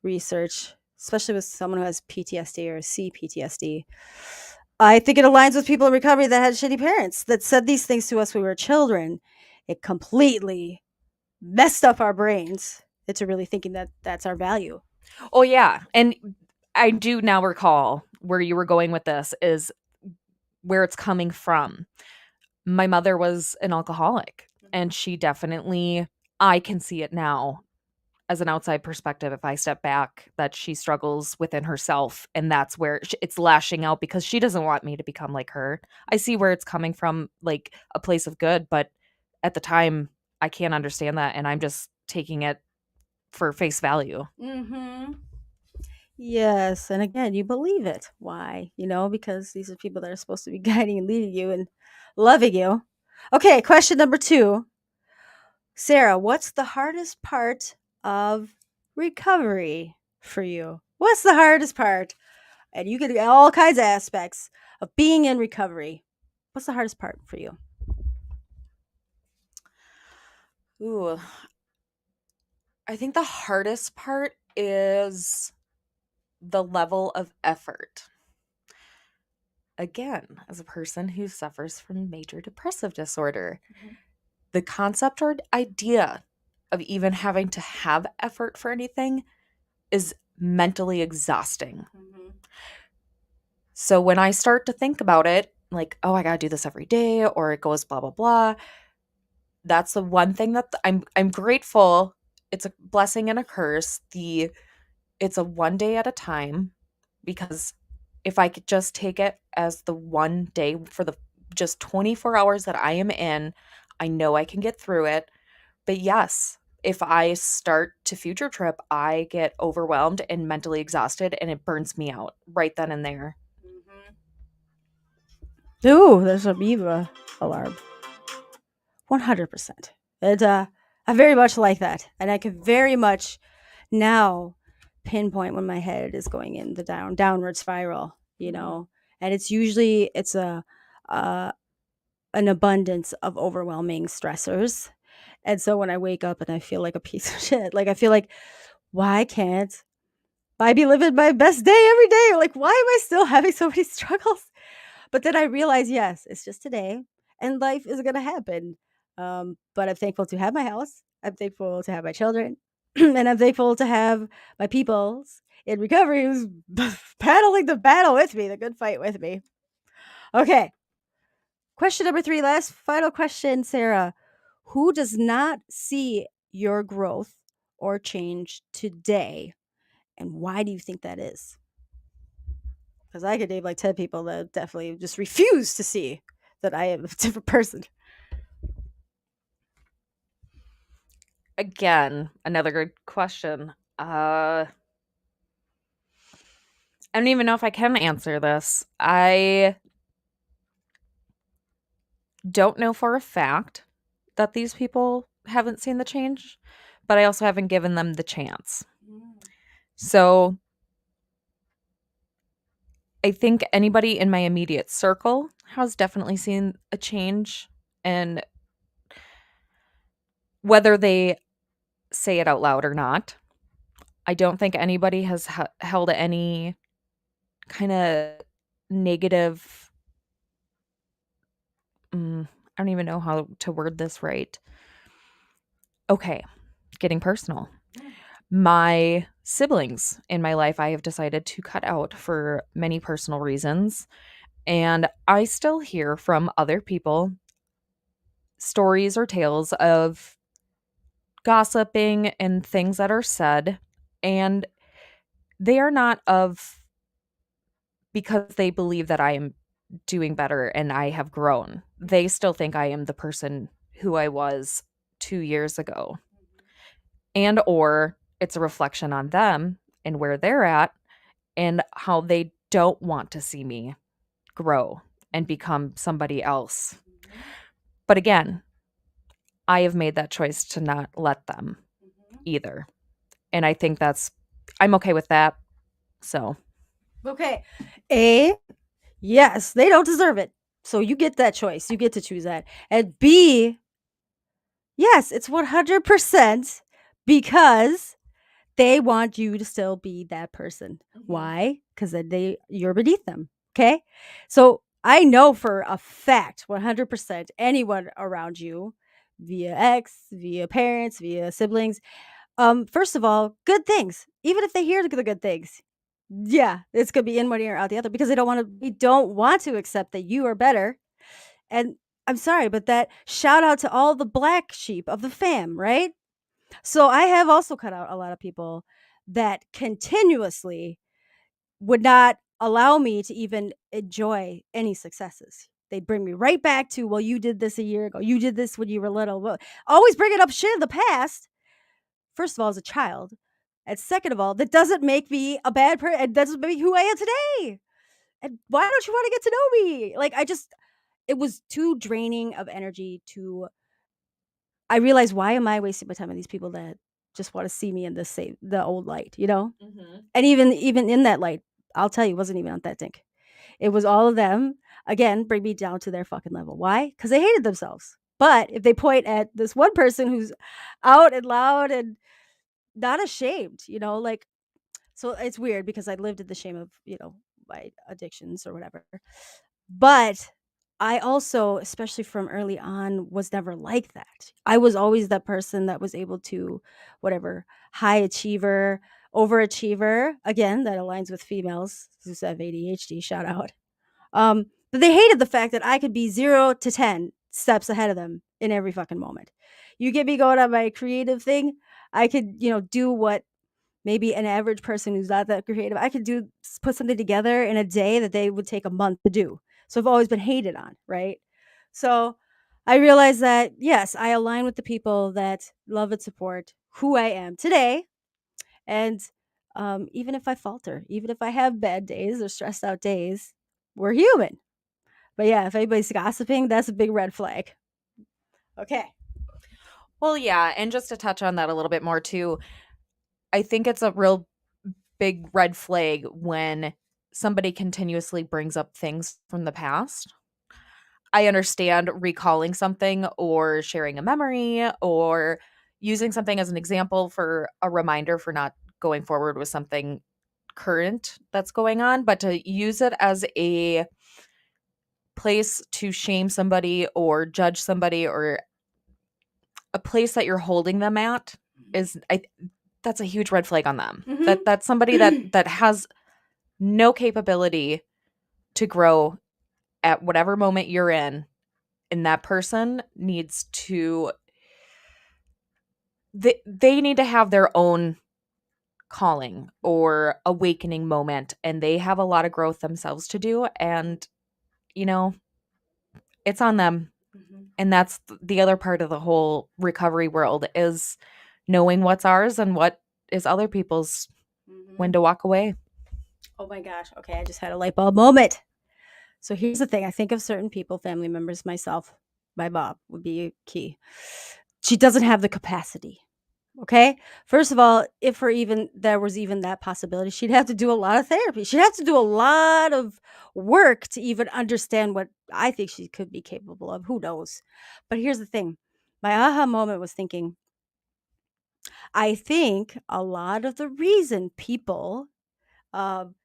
research, especially with someone who has PTSD or CPTSD. I think it aligns with people in recovery that had shitty parents that said these things to us when we were children. It completely messed up our brains into really thinking that that's our value. Oh, yeah. And I do now recall where you were going with this is where it's coming from. My mother was an alcoholic, and she definitely, I can see it now as an outside perspective, if I step back, that she struggles within herself, and that's where it's lashing out because she doesn't want me to become like her. I see where it's coming from, like a place of good, but at the time I can't understand that, and I'm just taking it for face value. Yes, and again, you believe it. Why? Because these are people that are supposed to be guiding and leading you and loving you. Okay, question number 2. Sarah, what's the hardest part of recovery for you? What's the hardest part? And you get all kinds of aspects of being in recovery. What's the hardest part for you? Ooh, I think the hardest part is the level of effort. Again, as a person who suffers from major depressive disorder, the concept or idea of even having to have effort for anything is mentally exhausting. So when I start to think about it, like, oh, I got to do this every day, or it goes blah, blah, blah, that's the one thing that I'm grateful. It's a blessing and a curse. It's a one day at a time, because if I could just take it as the one day for the just 24 hours that I am in, I know I can get through it. But yes, if I start to future trip, I get overwhelmed and mentally exhausted, and it burns me out right then and there. Ooh, there's a Viva alarm. 100%. And I very much like that. And I can very much now pinpoint when my head is going in the downward spiral, And it's usually uh, an abundance of overwhelming stressors. And so when I wake up and I feel like a piece of shit, like I feel like, why can't I be living my best day every day? Like, why am I still having so many struggles? But then I realize, yes, it's just today and life is going to happen. But I'm thankful to have my house. I'm thankful to have my children. And I'm thankful to have my peoples in recovery who's paddling the battle with me, the good fight with me. Okay. Question number 3, last final question, Sarah. Who does not see your growth or change today? And why do you think that is? Because I could name like 10 people that definitely just refuse to see that I am a different person. Again, another good question. I don't even know if I can answer this. I don't know for a fact that these people haven't seen the change, but I also haven't given them the chance. So I think anybody in my immediate circle has definitely seen a change, and whether they say it out loud or not, I don't think anybody has held any kind of negative. I don't even know how to word this right. Okay, getting personal. My siblings in my life, I have decided to cut out for many personal reasons. And I still hear from other people stories or tales of gossiping and things that are said, and they are not of because they believe that I am doing better and I have grown. They still think I am the person who I was 2 years ago. And or it's a reflection on them and where they're at and how they don't want to see me grow and become somebody else. But again, I have made that choice to not let them either. And I think I'm okay with that. So, Okay. A, yes, they don't deserve it. So you get that choice. You get to choose that. And B, yes, it's 100% because they want you to still be that person. Why? Because you're beneath them. Okay. So I know for a fact, 100%, anyone around you, via ex, via parents, via siblings, first of all, good things. Even if they hear the good things, yeah, it's gonna be in one ear out the other because they don't want to accept that you are better. And I'm sorry, but that shout out to all the black sheep of the fam, right? So I have also cut out a lot of people that continuously would not allow me to even enjoy any successes. They'd bring me right back to, well, you did this a year ago. You did this when you were little. Well, always bringing up shit in the past. First of all, as a child. And second of all, that doesn't make me a bad person. It doesn't make me who I am today. And why don't you want to get to know me? Like, it was too draining of energy to I realized, why am I wasting my time on these people that just want to see me in the old light, you know? And even in that light, I'll tell you, it wasn't even authentic. It was all of them, again, bring me down to their fucking level. Why? Because they hated themselves. But if they point at this one person who's out and loud and not ashamed, like, so it's weird because I lived in the shame of, my addictions or whatever. But I also, especially from early on, was never like that. I was always that person that was able to, whatever, high achiever, overachiever. Again, that aligns with females who have ADHD. Shout out. But they hated the fact that I could be 0 to 10 steps ahead of them in every fucking moment. You get me going on my creative thing, I could, do what maybe an average person who's not that creative, I could put something together in a day that they would take a month to do. So I've always been hated on, right? So I realized that yes, I align with the people that love and support who I am today. And even if I falter, even if I have bad days or stressed out days, we're human. But yeah, if anybody's gossiping, that's a big red flag. Okay. well, yeah. And just to touch on that a little bit more, too, I think it's a real big red flag when somebody continuously brings up things from the past. I understand recalling something or sharing a memory or using something as an example for a reminder for not going forward with something current that's going on, but to use it as a place to shame somebody or judge somebody or a place that you're holding them at is that's a huge red flag on them. Mhm. That's somebody that has no capability to grow at whatever moment you're in, and that person needs to they need to have their own calling or awakening moment, and they have a lot of growth themselves to do, and you know it's on them. And that's the other part of the whole recovery world is knowing what's ours and what is other people's, when to walk away. Oh my gosh. Okay, I just had a light bulb moment. So here's the thing. I think of certain people, family members, myself, my mom would be key. She doesn't have the capacity. Okay. First of all, if there was even that possibility, she'd have to do a lot of therapy. She'd have to do a lot of work to even understand what I think she could be capable of. Who knows? But here's the thing. My aha moment was thinking, I think a lot of the reason people, um,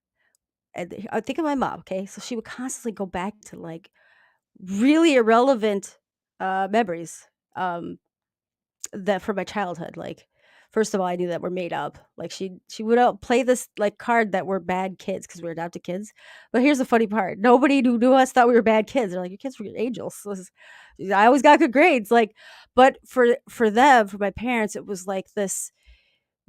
I think of my mom, okay? So she would constantly go back to like really irrelevant memories, that from my childhood, like first of all, I knew that were made up. Like she would play this like card that we're bad kids because we're adopted kids. But here's the funny part: nobody who knew us thought we were bad kids. They're like, "Your kids were angels." I always got good grades. Like, but for them, for my parents, it was like this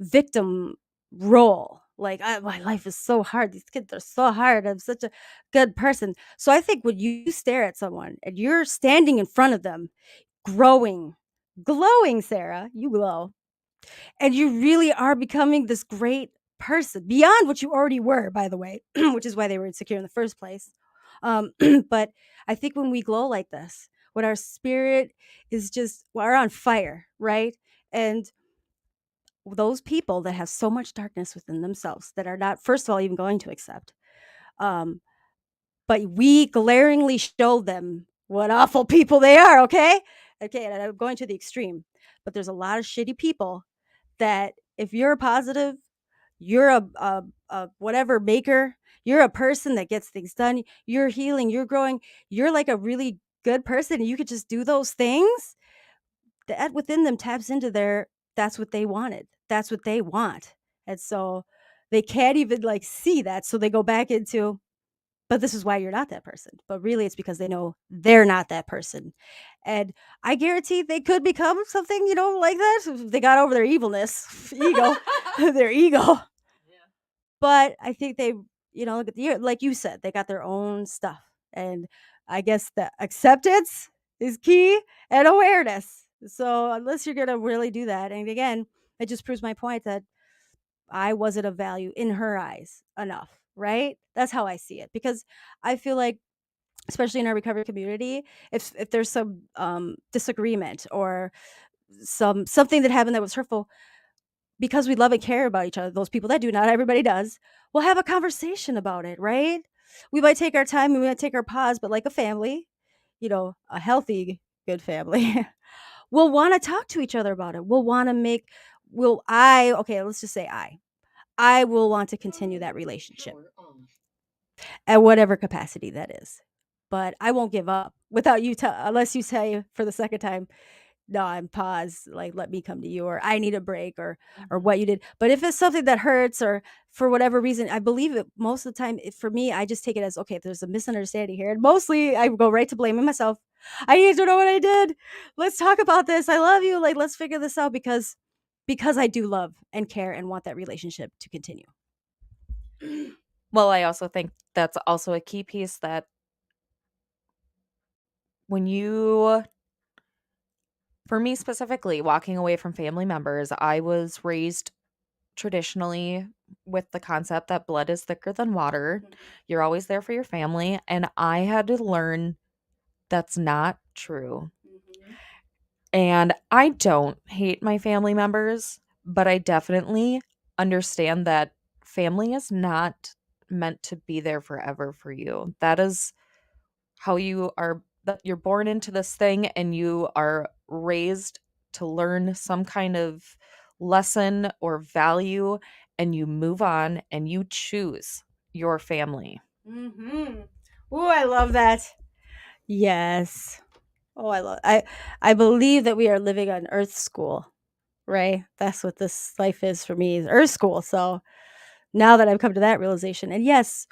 victim role. Like, my life is so hard. These kids are so hard. I'm such a good person. So I think when you stare at someone and you're standing in front of them, growing, glowing, Sarah, you glow, and you really are becoming this great person beyond what you already were, by the way, which is why they were insecure in the first place. Um, but I think when we glow like this, when our spirit is just, we're on fire, right? And those people that have so much darkness within themselves that are not, first of all, even going to accept, um, but we glaringly show them what awful people they are, okay? Okay, and I'm going to the extreme, but there's a lot of shitty people that if you're a positive, you're a whatever maker, you're a person that gets things done, you're healing, you're growing, you're like a really good person, and you could just do those things, that within them taps into their, that's what they wanted. That's what they want. And so they can't even like see that. So they go back into, but this is why you're not that person. But really, it's because they know they're not that person. And I guarantee they could become something, like that if they got over their evilness, ego, their ego. But I think they, look at like you said, they got their own stuff. And I guess the acceptance is key and awareness. So unless you're going to really do that, and again, it just proves my point that I wasn't of value in her eyes enough, right? That's how I see it. Because I feel like, especially in our recovery community, if there's some disagreement or something that happened that was hurtful, because we love and care about each other, those people that do, not everybody does, we'll have a conversation about it, right? We might take our time, we might take our pause, but like a family, a healthy, good family, we'll want to talk to each other about it. We'll want to okay, let's just say I will want to continue that relationship Power off. at whatever capacity that is. But I won't give up without you, unless you say for the second time, no, I'm pause, like let me come to you, or I need a break, or what you did. But if it's something that hurts, or for whatever reason, I believe it most of the time, for me, I just take it as, okay, if there's a misunderstanding here, and mostly I go right to blaming myself. I need to know what I did. Let's talk about this. I love you. Like, let's figure this out, because I do love and care and want that relationship to continue. Well, I also think that's also a key piece that when you, for me specifically, walking away from family members, I was raised traditionally with the concept that blood is thicker than water. You're always there for your family. And I had to learn that's not true. And I don't hate my family members, but I definitely understand that family is not meant to be there forever for you. That is how you are, that you're born into this thing and you are raised to learn some kind of lesson or value, and you move on and you choose your family. Mm-hmm. Oh, I love that. Yes. Oh, I believe that we are living on Earth School, right? That's what this life is for me, is Earth School. So now that I've come to that realization, and yes,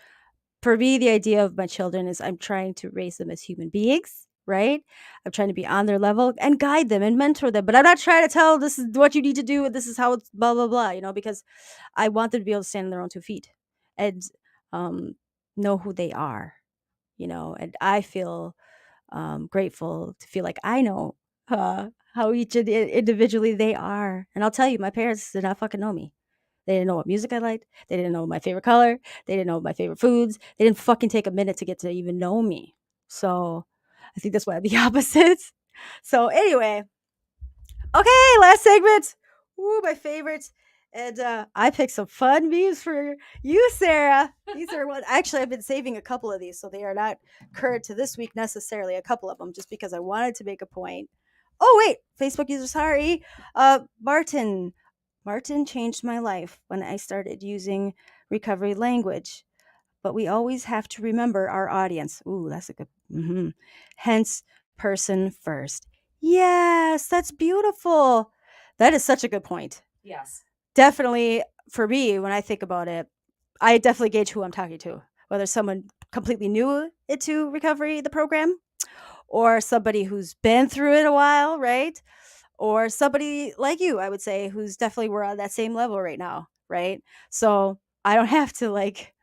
for me, the idea of my children is I'm trying to raise them as human beings, right? I'm trying to be on their level and guide them and mentor them, but I'm not trying to tell this is what you need to do and this is how it's blah blah blah, because I want them to be able to stand on their own 2 feet and um, know who they are, and I feel grateful to feel like I know how each individually they are. And I'll tell you, my parents did not fucking know me. They didn't know what music I liked. They didn't know my favorite color. They didn't know my favorite foods. They didn't fucking take a minute to get to even know me. So I think that's why I'm the opposite. So anyway, okay, last segment. Ooh, my favorite. And I picked some fun memes for you, Sarah. These are what actually I've been saving a couple of these, so they are not current to this week necessarily. A couple of them, just because I wanted to make a point. Oh wait, Facebook user, sorry. Martin. Martin changed my life when I started using recovery language. But we always have to remember our audience. Ooh, that's a good. Hence, person first. Yes, that's beautiful. That is such a good point. Yes. Definitely for me, when I think about it, I definitely gauge who I'm talking to, whether someone completely new into recovery, the program, or somebody who's been through it a while, right? Or somebody like you, I would say, who's definitely we're on that same level right now, right? So I don't have to like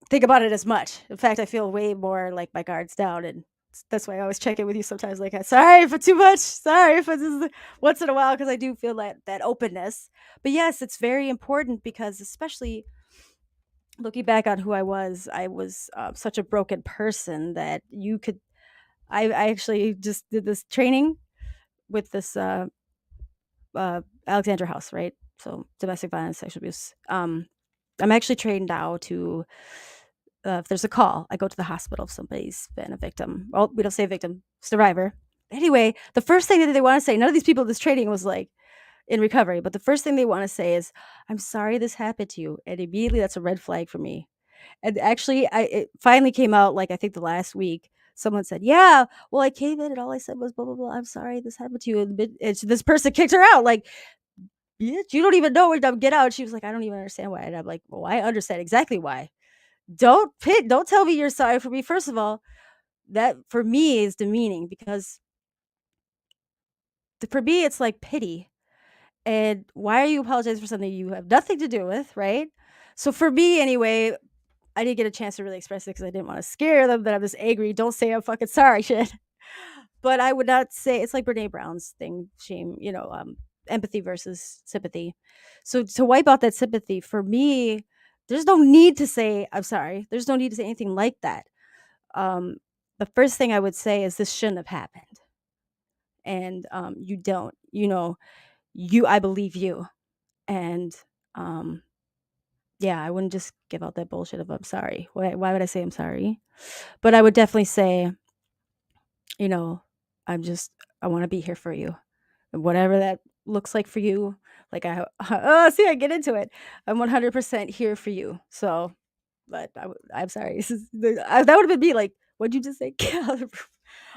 think about it as much. In fact, I feel way more like my guard's down, and that's why I always check in with you sometimes. Like, sorry if it's too much. Sorry if it's once in a while, because I do feel that openness. But yes, it's very important because, especially looking back on who I was such a broken person that you could. I actually just did this training with this Alexandra House, right? So domestic violence, sexual abuse. I'm actually trained now to if there's a call, I go to the hospital if somebody's been a victim. Well, we don't say victim, survivor. Anyway, the first thing that they want to say, none of these people in this training was like in recovery, but the first thing they want to say is, "I'm sorry this happened to you," and immediately that's a red flag for me. And actually, it finally came out like I think the last week. Someone said, "Yeah, well, I came in and all I said was blah blah blah. I'm sorry this happened to you." And this person kicked her out. Like, bitch, you don't even know where to get out. She was like, "I don't even understand why." And I'm like, "Well, I understand exactly why. Don't tell me you're sorry for me. First of all, that for me is demeaning because for me it's like pity. And why are you apologizing for something you have nothing to do with, right? So for me anyway, I didn't get a chance to really express it because I didn't want to scare them that I'm this angry. Don't say I'm fucking sorry shit. But I would not say it's like Brene Brown's thing, shame, empathy versus sympathy. So to wipe out that sympathy for me, there's no need to say I'm sorry. There's no need to say anything like that. um, the first thing I would say is this shouldn't have happened. And you don't, I believe you. And um, yeah, I wouldn't just give out that bullshit of I'm sorry. Why would I say I'm sorry? But I would definitely say, you know, I'm just, I want to be here for you. And whatever that looks like for you. Like, oh, see, I get into it. I'm 100% here for you. So, but I'm sorry. That would have been me. Like, what'd you just say?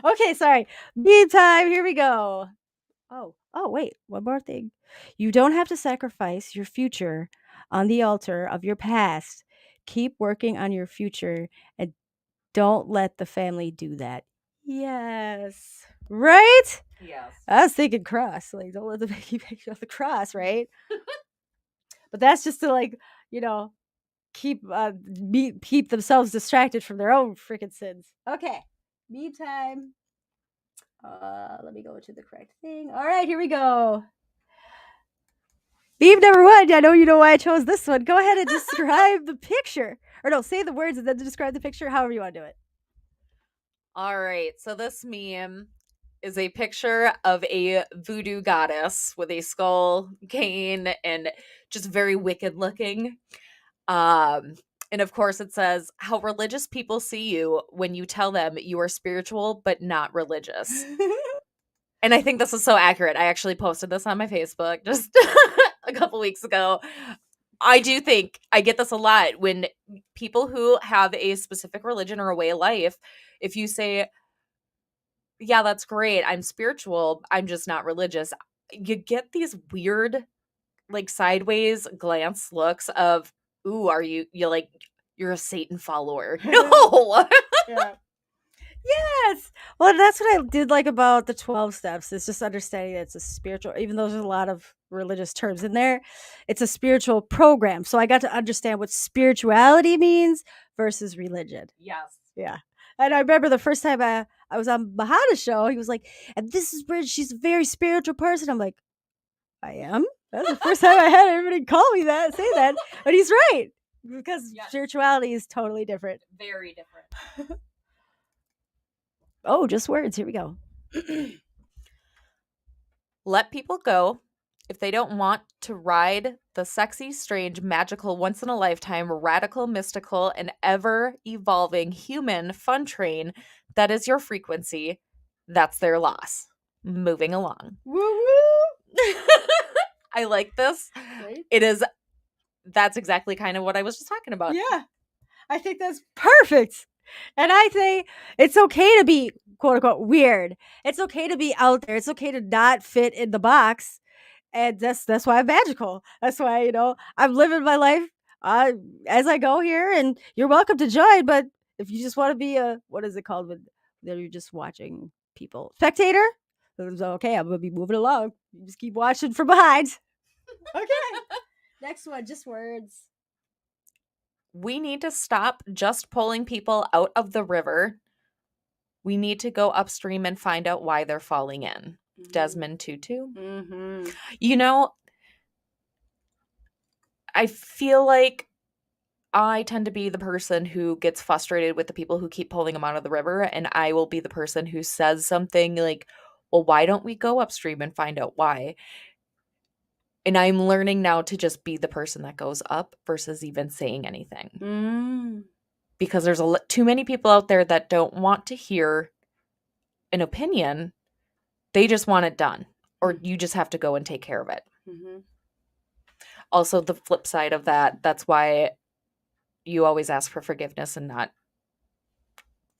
Okay, sorry. Me time. Here we go. Wait. One more thing. You don't have to sacrifice your future on the altar of your past. Keep working on your future and don't let the family do that. Yes. Right? Yes. I was thinking cross. Like, don't let the baby make you on the cross, right? But that's just to like, you know, keep themselves distracted from their own freaking sins. Okay. Me time. Let me go to the correct thing. All right, here we go. Beam number one. I know you know why I chose this one. Go ahead and describe the picture. Or no, say the words and then describe the picture, however you want to do it. All right. So this meme is a picture of a voodoo goddess with a skull, cane, and just very wicked looking. And of course it says how religious people see you when you tell them you are spiritual but not religious. And I think this is so accurate. I actually posted this on my Facebook just a couple weeks ago. I do think I get this a lot when people who have a specific religion or a way of life, if you say, yeah, that's great, I'm spiritual, I'm just not religious, you get these weird, like, sideways glance looks of, ooh, you like, you're a Satan follower. No. Yeah. Yes. Well, that's what I did like about the 12 steps. It's just understanding that it's a spiritual, even though there's a lot of religious terms in there, it's a spiritual program. So I got to understand what spirituality means versus religion. Yes. Yeah. And I remember the first time I was on Bahada's show, he was like, and this is Bridge, she's a very spiritual person. I'm like, I am? That's the first time I had everybody call me that, say that. But he's right. Because Yes. spirituality is totally different. Very different. Oh, just words. Here we go. Let people go if they don't want to ride the sexy, strange, magical, once in a lifetime, radical, mystical, and ever evolving human fun train that is your frequency. That's their loss. Moving along. Woo woo. I like this. Right? That's exactly kind of what I was just talking about. Yeah. I think that's perfect. And I say it's okay to be quote unquote weird. It's okay to be out there. It's okay to not fit in the box. And that's why I'm magical. That's why, I'm living my life uh, as I go here, and you're welcome to join. But if you just want to be a, what is it called when you're just watching people, spectator? It's okay, I'm gonna be moving along. You just keep watching from behind. Okay. Next one, just words. We need to stop just pulling people out of the river. We need to go upstream and find out why they're falling in. Desmond Tutu. Mm-hmm. You know, I feel like I tend to be the person who gets frustrated with the people who keep pulling them out of the river, and I will be the person who says something like, well, why don't we go upstream and find out why? And I'm learning now to just be the person that goes up versus even saying anything. Mm. Because there's too many people out there that don't want to hear an opinion. They just want it done, or you just have to go and take care of it. Mm-hmm. Also, the flip side of that, that's why you always ask for forgiveness and not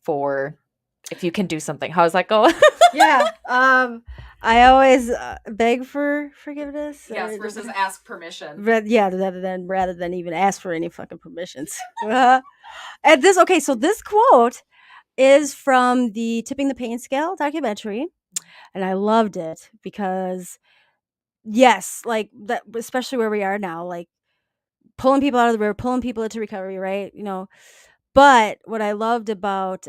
for if you can do something. How does that go? Yeah. I always beg for forgiveness. Yes, versus ask permission. Yeah, rather than even ask for any fucking permissions. And so this quote is from the Tipping the Pain Scale documentary, and I loved it because yes, like that, especially where we are now, like pulling people out of the river, pulling people into recovery, right? But what I loved about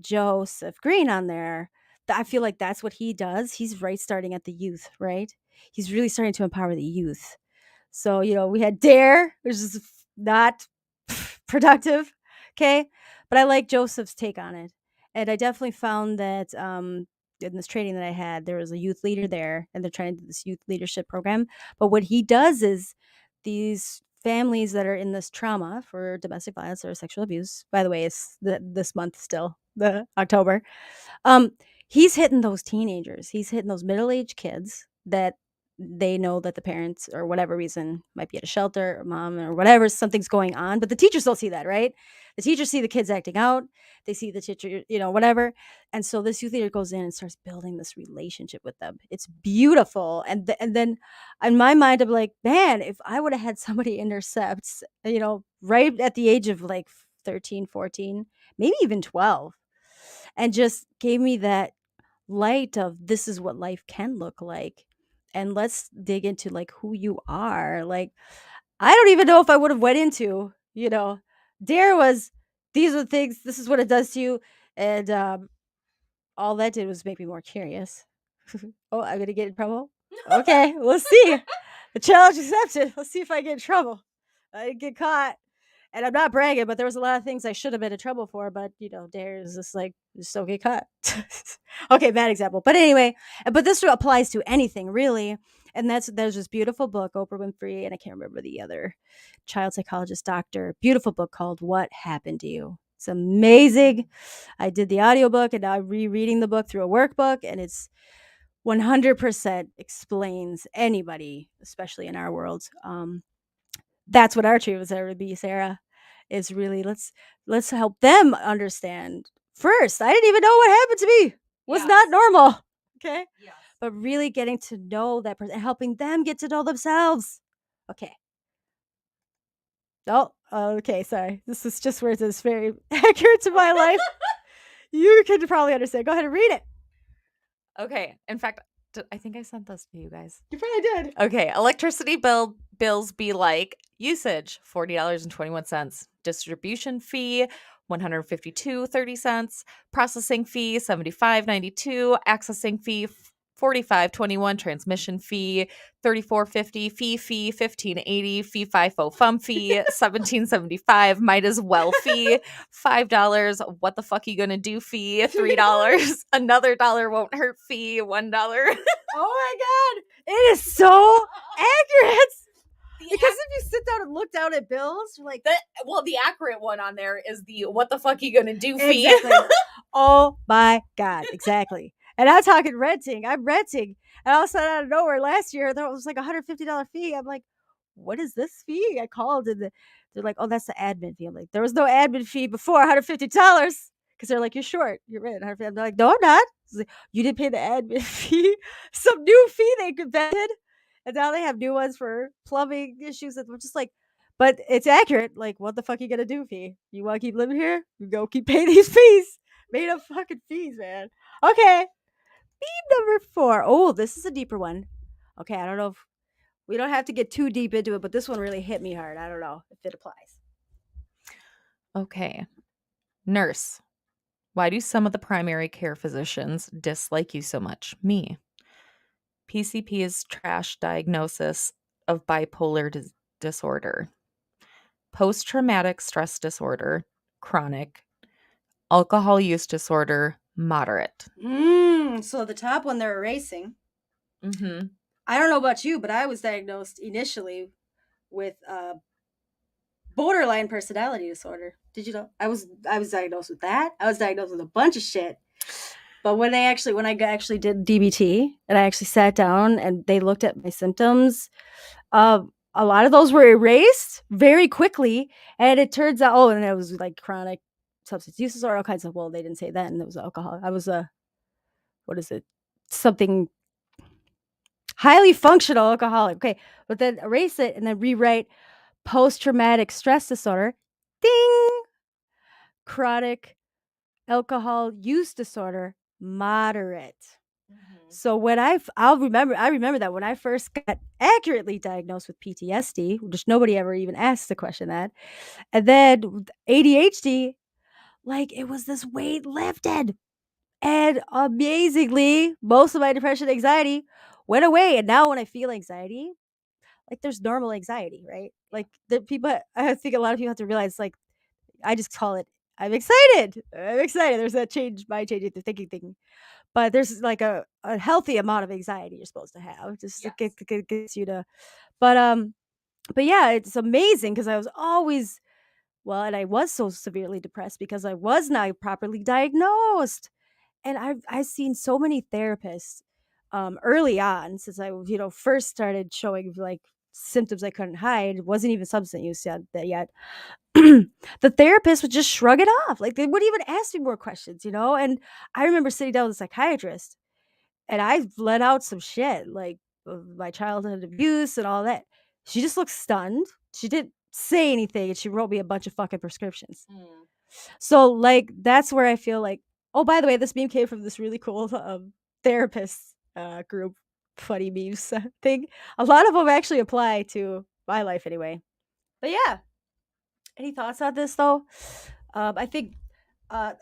Joseph Green on there, I feel like that's what he does. He's right starting at the youth, right? He's really starting to empower the youth. So, we had Dare, which is not productive. Okay. But I like Joseph's take on it. And I definitely found that in this training that I had, there was a youth leader there, and they're trying to do this youth leadership program. But what he does is these families that are in this trauma for domestic violence or sexual abuse, by the way, it's this month still, the October. Um, he's hitting those teenagers. He's hitting those middle-aged kids that they know that the parents or whatever reason might be at a shelter or mom or whatever, something's going on, but the teachers don't see that, right? The teachers see the kids acting out. They see the teacher, whatever. And so this youth leader goes in and starts building this relationship with them. It's beautiful. And then in my mind, I'm like, man, if I would have had somebody intercept, right at the age of like 13, 14, maybe even 12, and just gave me that light of this is what life can look like, and let's dig into like who you are. Like, I don't even know if I would have went into, Dare was, these are the things, this is what it does to you. And all that did was make me more curious. Oh, I'm gonna get in trouble. Okay, we'll see. The challenge accepted. Let's see if I get in trouble. I didn't get caught. And I'm not bragging, but there was a lot of things I should have been in trouble for. But Dare is just like, just don't get caught. Okay, bad example. But anyway, but this applies to anything really. And there's this beautiful book, Oprah Winfrey, and I can't remember the other child psychologist doctor. Beautiful book called What Happened to You. It's amazing. I did the audiobook, and now I'm rereading the book through a workbook, and it's 100% explains anybody, especially in our world. That's what our treatment center would be, Sarah, is really let's help them understand first. I didn't even know what happened to me was not normal. Okay. Yes. But really getting to know that person and helping them get to know themselves. Okay. Oh, okay. Sorry. This is just where it's very accurate to my life. You can probably understand. Go ahead and read it. Okay. In fact, I think I sent this to you guys. You probably did. Okay. Electricity bills be like usage, $40.21. Distribution fee, $152.30. Processing fee, $75.92. Accessing fee, $45.21. Transmission fee, $34.50. Fee, $15.80. Fee FIFO fum fee, $17.75. Might as well fee, $5. What the fuck you gonna do fee, $3. Another dollar won't hurt fee, $1. Oh my god, it is so accurate. Because if you sit down and look down at bills, you're like, the accurate one on there is the what the fuck you gonna do fee. exactly. Oh my god, exactly. And I'm talking renting. I'm renting, and all of a sudden, out of nowhere, last year there was like $150 fee. I'm like, what is this fee? I called, and they're like, oh, that's the admin fee. I'm like, there was no admin fee before $150 because they're like, you're short, you're rent. I'm like, no, I'm not. Like, you didn't pay the admin fee. Some new fee they invented. And now they have new ones for plumbing issues. And we're just like, but it's accurate. Like, what the fuck you gonna do, fee? You want to keep living here? You go keep paying these fees. Made up fucking fees, man. Okay. Number 4. Oh, this is a deeper one. Okay, I don't know if we don't have to get too deep into it, but this one really hit me hard. I don't know if it applies. Okay. Nurse. Why do some of the primary care physicians dislike you so much? Me. PCP's trash diagnosis of bipolar disorder. Post-traumatic stress disorder, chronic. Alcohol use disorder, moderate. So the top one they're erasing. Mm-hmm. I don't know about you, but I was diagnosed initially with borderline personality disorder. Did you know? I was diagnosed with that. I was diagnosed with a bunch of shit. But when I actually did DBT and I actually sat down and they looked at my symptoms, a lot of those were erased very quickly. And it turns out, and it was like chronic substance use disorder, all kinds of. Well, they didn't say that, and it was alcohol. I was what is it? Something highly functional alcoholic. Okay, but then erase it and then rewrite post-traumatic stress disorder. Ding! Chronic alcohol use disorder, moderate. So when I remember that when I first got accurately diagnosed with PTSD, which nobody ever even asked the question that, and then ADHD, like it was this weight lifted. And amazingly, most of my depression, anxiety went away. And now when I feel anxiety, like there's normal anxiety, right? Like the people, I think a lot of people have to realize, like, I just call it, I'm excited. I'm excited. There's that mind changing the thinking thing. But there's like a healthy amount of anxiety you're supposed to have. Just to gets you to, but but yeah, it's amazing because I was always, well, and I was so severely depressed because I was not properly diagnosed. And I've seen so many therapists early on since I first started showing like symptoms I couldn't hide. It wasn't even substance use yet. The therapist would just shrug it off. Like they wouldn't even ask me more questions, And I remember sitting down with a psychiatrist and I let out some shit like my childhood abuse and all that. She just looked stunned. She didn't say anything and she wrote me a bunch of fucking prescriptions. So like that's where I feel like, oh, by the way, this meme came from this really cool therapist group, funny memes thing. A lot of them actually apply to my life anyway. But yeah, any thoughts on this though? I think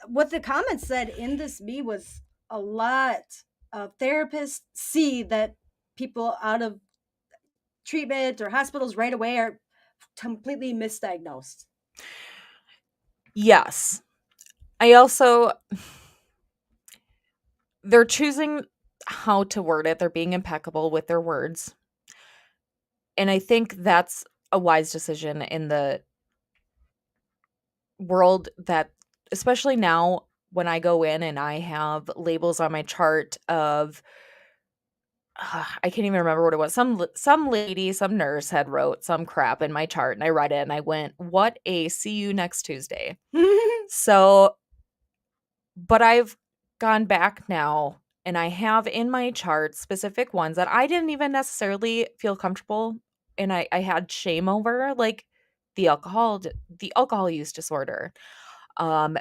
what the comments said in this meme was a lot of therapists see that people out of treatment or hospitals right away are completely misdiagnosed. Yes. I also, they're choosing how to word it. They're being impeccable with their words. And I think that's a wise decision in the world that, especially now when I go in and I have labels on my chart of, I can't even remember what it was. Some lady, some nurse had wrote some crap in my chart and I read it and I went, what a see you next Tuesday. So, but I've gone back now and I have in my chart specific ones that I didn't even necessarily feel comfortable and I had shame over, like the alcohol use disorder,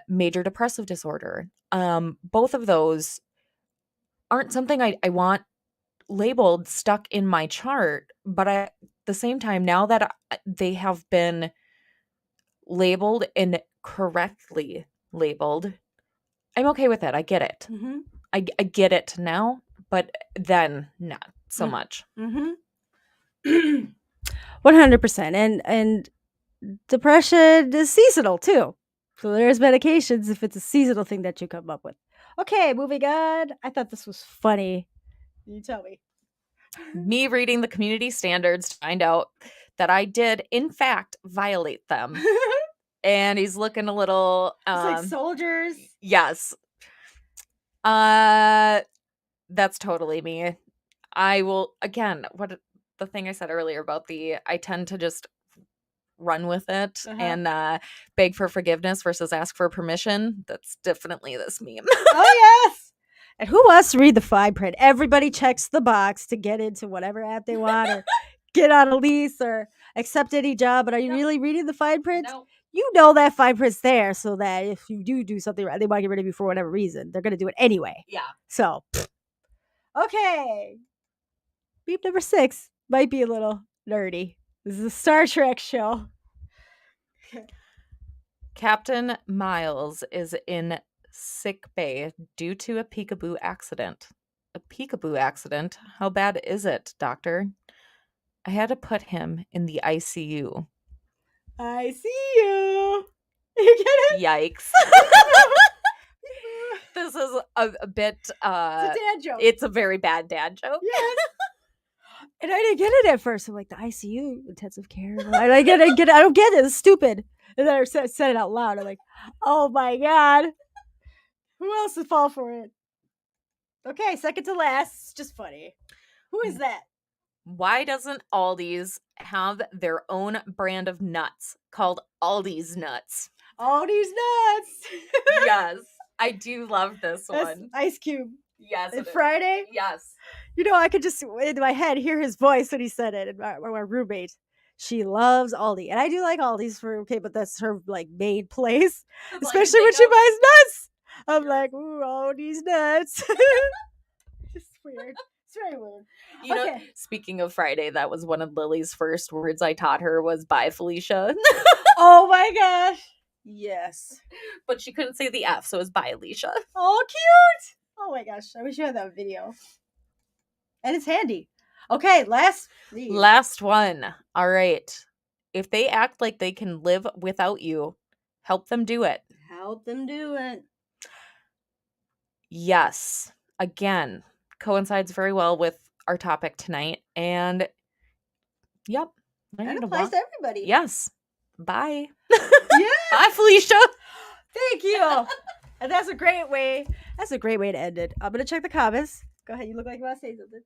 major depressive disorder. Both of those aren't something I want labeled stuck in my chart, but at the same time, now that they have been labeled and correctly labeled, I'm okay with it. I get it. Mm-hmm. I get it now, but then not so much. 100%. And depression is seasonal too. So there's medications if it's a seasonal thing that you come up with. Okay, moving on. I thought this was funny. You tell me. Me reading the community standards to find out that I did, in fact, violate them. And he's looking a little It's like soldiers. Yes. That's totally me. I will, again, what the thing I said earlier about I tend to just run with it and beg for forgiveness versus ask for permission. That's definitely this meme. Oh yes. And who wants to read the fine print? Everybody checks the box to get into whatever app they want or get on a lease or accept any job. But are you really reading the fine print? No. You know that fine print's there so that if you do something right, they might get rid of you for whatever reason. They're going to do it anyway. Yeah. So, okay. Beep number 6 might be a little nerdy. This is a Star Trek show. Captain Miles is in sick bay due to a peekaboo accident. A peekaboo accident? How bad is it, doctor? I had to put him in the ICU. I see you. You get it? Yikes. This is a bit It's a dad joke. It's a very bad dad joke. Yes. And I didn't get it at first. I'm like, the ICU, intensive care. I don't get it. I don't get it. It's stupid. And then I said it out loud. I'm like, oh my God. Who else would fall for it? Okay, second to last. It's just funny. Who is that? Why doesn't Aldi's have their own brand of nuts called Aldi's Nuts? All these nuts. Yes, I do love this That's one. Ice Cube. Yes. And Friday. Yes. You know, I could just, in my head, hear his voice when he said it. And my roommate, she loves Aldi. And I do like Aldi's but that's her, like, main place. Especially when she buys nuts. I'm like, ooh, Aldi's nuts. It's weird. It's very weird. You know, speaking of Friday, that was one of Lily's first words I taught her was bye, Felicia. Oh my gosh. Yes. But she couldn't say the F, so it was bye, Alicia. Oh, cute. Oh my gosh. I wish you had that video. And it's handy. Okay, last one. All right. If they act like they can live without you, help them do it. Help them do it. Yes. Again, coincides very well with our topic tonight. And yep. That applies to everybody. Yes. Bye. Yeah. Bye, Felicia. Thank you. And that's a great way. That's a great way to end it. I'm gonna check the comments. Go ahead. You look like you want to say something.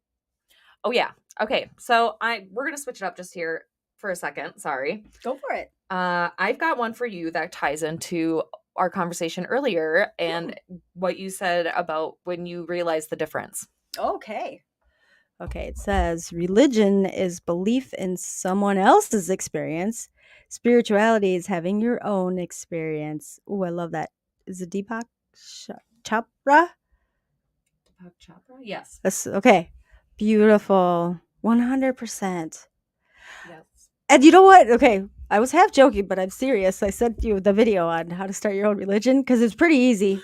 Oh yeah. Okay. So we're gonna switch it up just here for a second. Sorry. Go for it. I've got one for you that ties into our conversation earlier and what you said about when you realize the difference. Okay. Okay, it says religion is belief in someone else's experience. Spirituality is having your own experience. Oh, I love that. Is it Deepak Chopra? Deepak Chopra? Yes. That's okay. Beautiful. 100%. Yes. And you know what? Okay, I was half joking, but I'm serious. I sent you the video on how to start your own religion because it's pretty easy.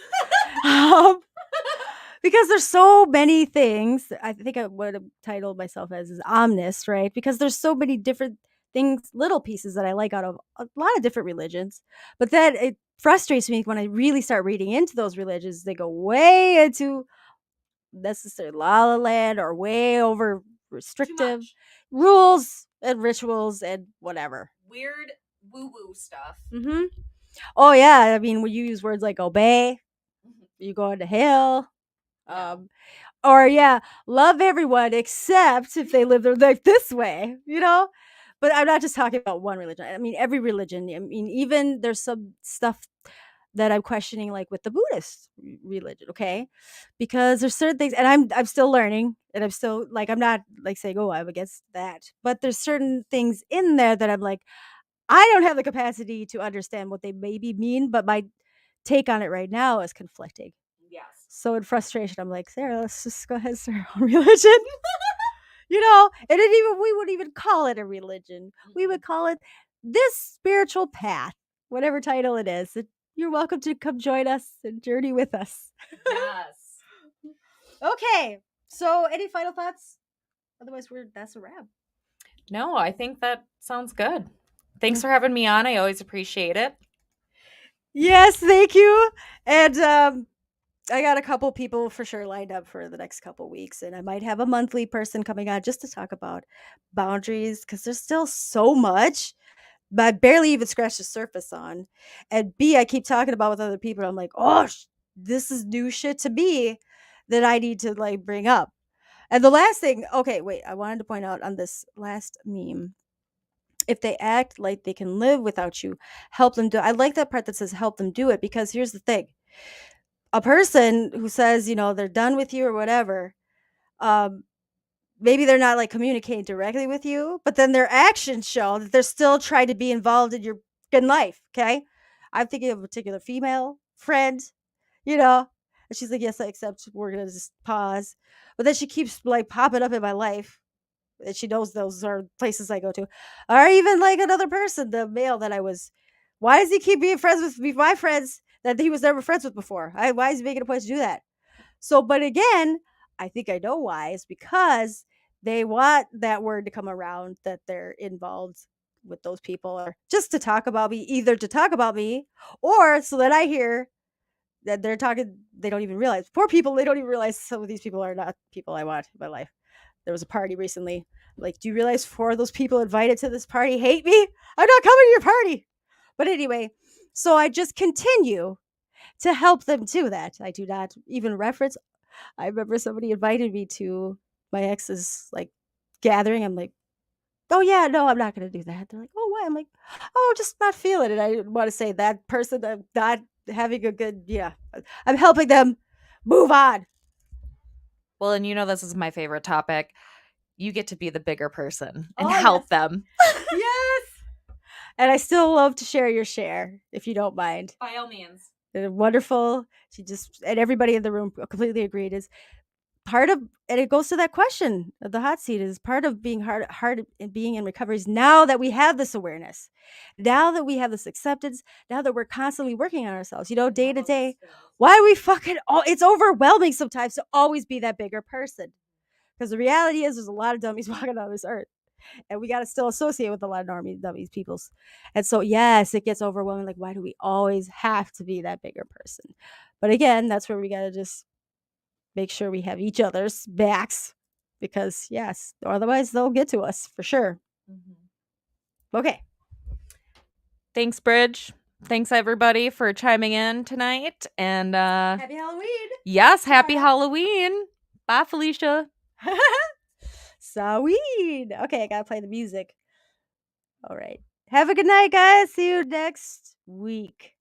Because there's so many things. I think I would have titled myself as is omnis, right? Because there's so many different things, little pieces that I like out of a lot of different religions. But then it frustrates me when I really start reading into those religions. They go way into necessary la la land or way over restrictive rules and rituals and whatever. Weird woo-woo stuff. Mm-hmm. Oh yeah, I mean when you use words like obey, you go into hell. Or love everyone except if they live their life this way, you know? But I'm not just talking about one religion. I mean every religion. I mean even there's some stuff that I'm questioning like with the Buddhist religion, okay? Because there's certain things and I'm still learning and I'm still like I'm not like saying, "Oh, I'm against that." But there's certain things in there that I'm like I don't have the capacity to understand what they maybe mean, but my take on it right now is conflicting. Yes. So in frustration, I'm like, Sarah, let's just go ahead and start our own religion. You know, and we wouldn't even call it a religion. We would call it this spiritual path, whatever title it is. You're welcome to come join us and journey with us. Yes. Okay. So any final thoughts? Otherwise, that's a wrap. No, I think that sounds good. Thanks for having me on. I always appreciate it. Yes, thank you. And I got a couple people for sure lined up for the next couple weeks, and I might have a monthly person coming on just to talk about boundaries because there's still so much, but I barely even scratched the surface on. And B, I keep talking about with other people. I'm like, oh, this is new shit to me that I need to like bring up. And the last thing, okay, wait, I wanted to point out on this last meme. If they act like they can live without you, help them do. I like that part that says help them do it because here's the thing a person who says, you know, they're done with you or whatever, um, maybe they're not like communicating directly with you, but then their actions show that they're still trying to be involved in your fucking life. Okay. I'm thinking of a particular female friend, you know, and she's like, yes, I accept. We're going to just pause. But then she keeps like popping up in my life. And she knows those are places I go to. Or even like another person, the male that I was, why does he keep being friends with me, my friends that he was never friends with before? Why is he making a point to do that? So, but again, I think I know why. It's because they want that word to come around that they're involved with those people, or just to talk about me, either to talk about me or so that I hear that they're talking. They don't even realize. Poor people, they don't even realize some of these people are not people I want in my life. There was a party recently. Like, do you realize 4 of those people invited to this party hate me? I'm not coming to your party. But anyway, so I just continue to help them do that. I do not even reference. I remember somebody invited me to my ex's like gathering. I'm like, oh yeah, no, I'm not gonna do that. They're like, oh why? I'm like, oh, just not feeling it. I didn't want to say that person. I'm not having a good. Yeah, I'm helping them move on. Well, and you know this is my favorite topic. You get to be the bigger person and Oh, help yes. them. Yes. And I still love to share your share, if you don't mind. By all means. Wonderful. She just, and everybody in the room completely agreed, is part of, and it goes to that question of the hot seat, is part of being hard in being in recovery is now that we have this awareness, now that we have this acceptance, now that we're constantly working on ourselves, you know, day to day. Why we fucking, oh, it's overwhelming sometimes to always be that bigger person. Because the reality is there's a lot of dummies walking on this earth. And we got to still associate with a lot of dummies peoples. And so, yes, it gets overwhelming. Like, why do we always have to be that bigger person? But again, that's where we got to just make sure we have each other's backs, because, yes, otherwise they'll get to us for sure. Okay. Thanks, Bridge. Thanks, everybody, for chiming in tonight. And Happy Halloween. yes, happy Halloween. Bye, Felicia. Sweet. Okay, I got to play the music. All right. Have a good night, guys. See you next week.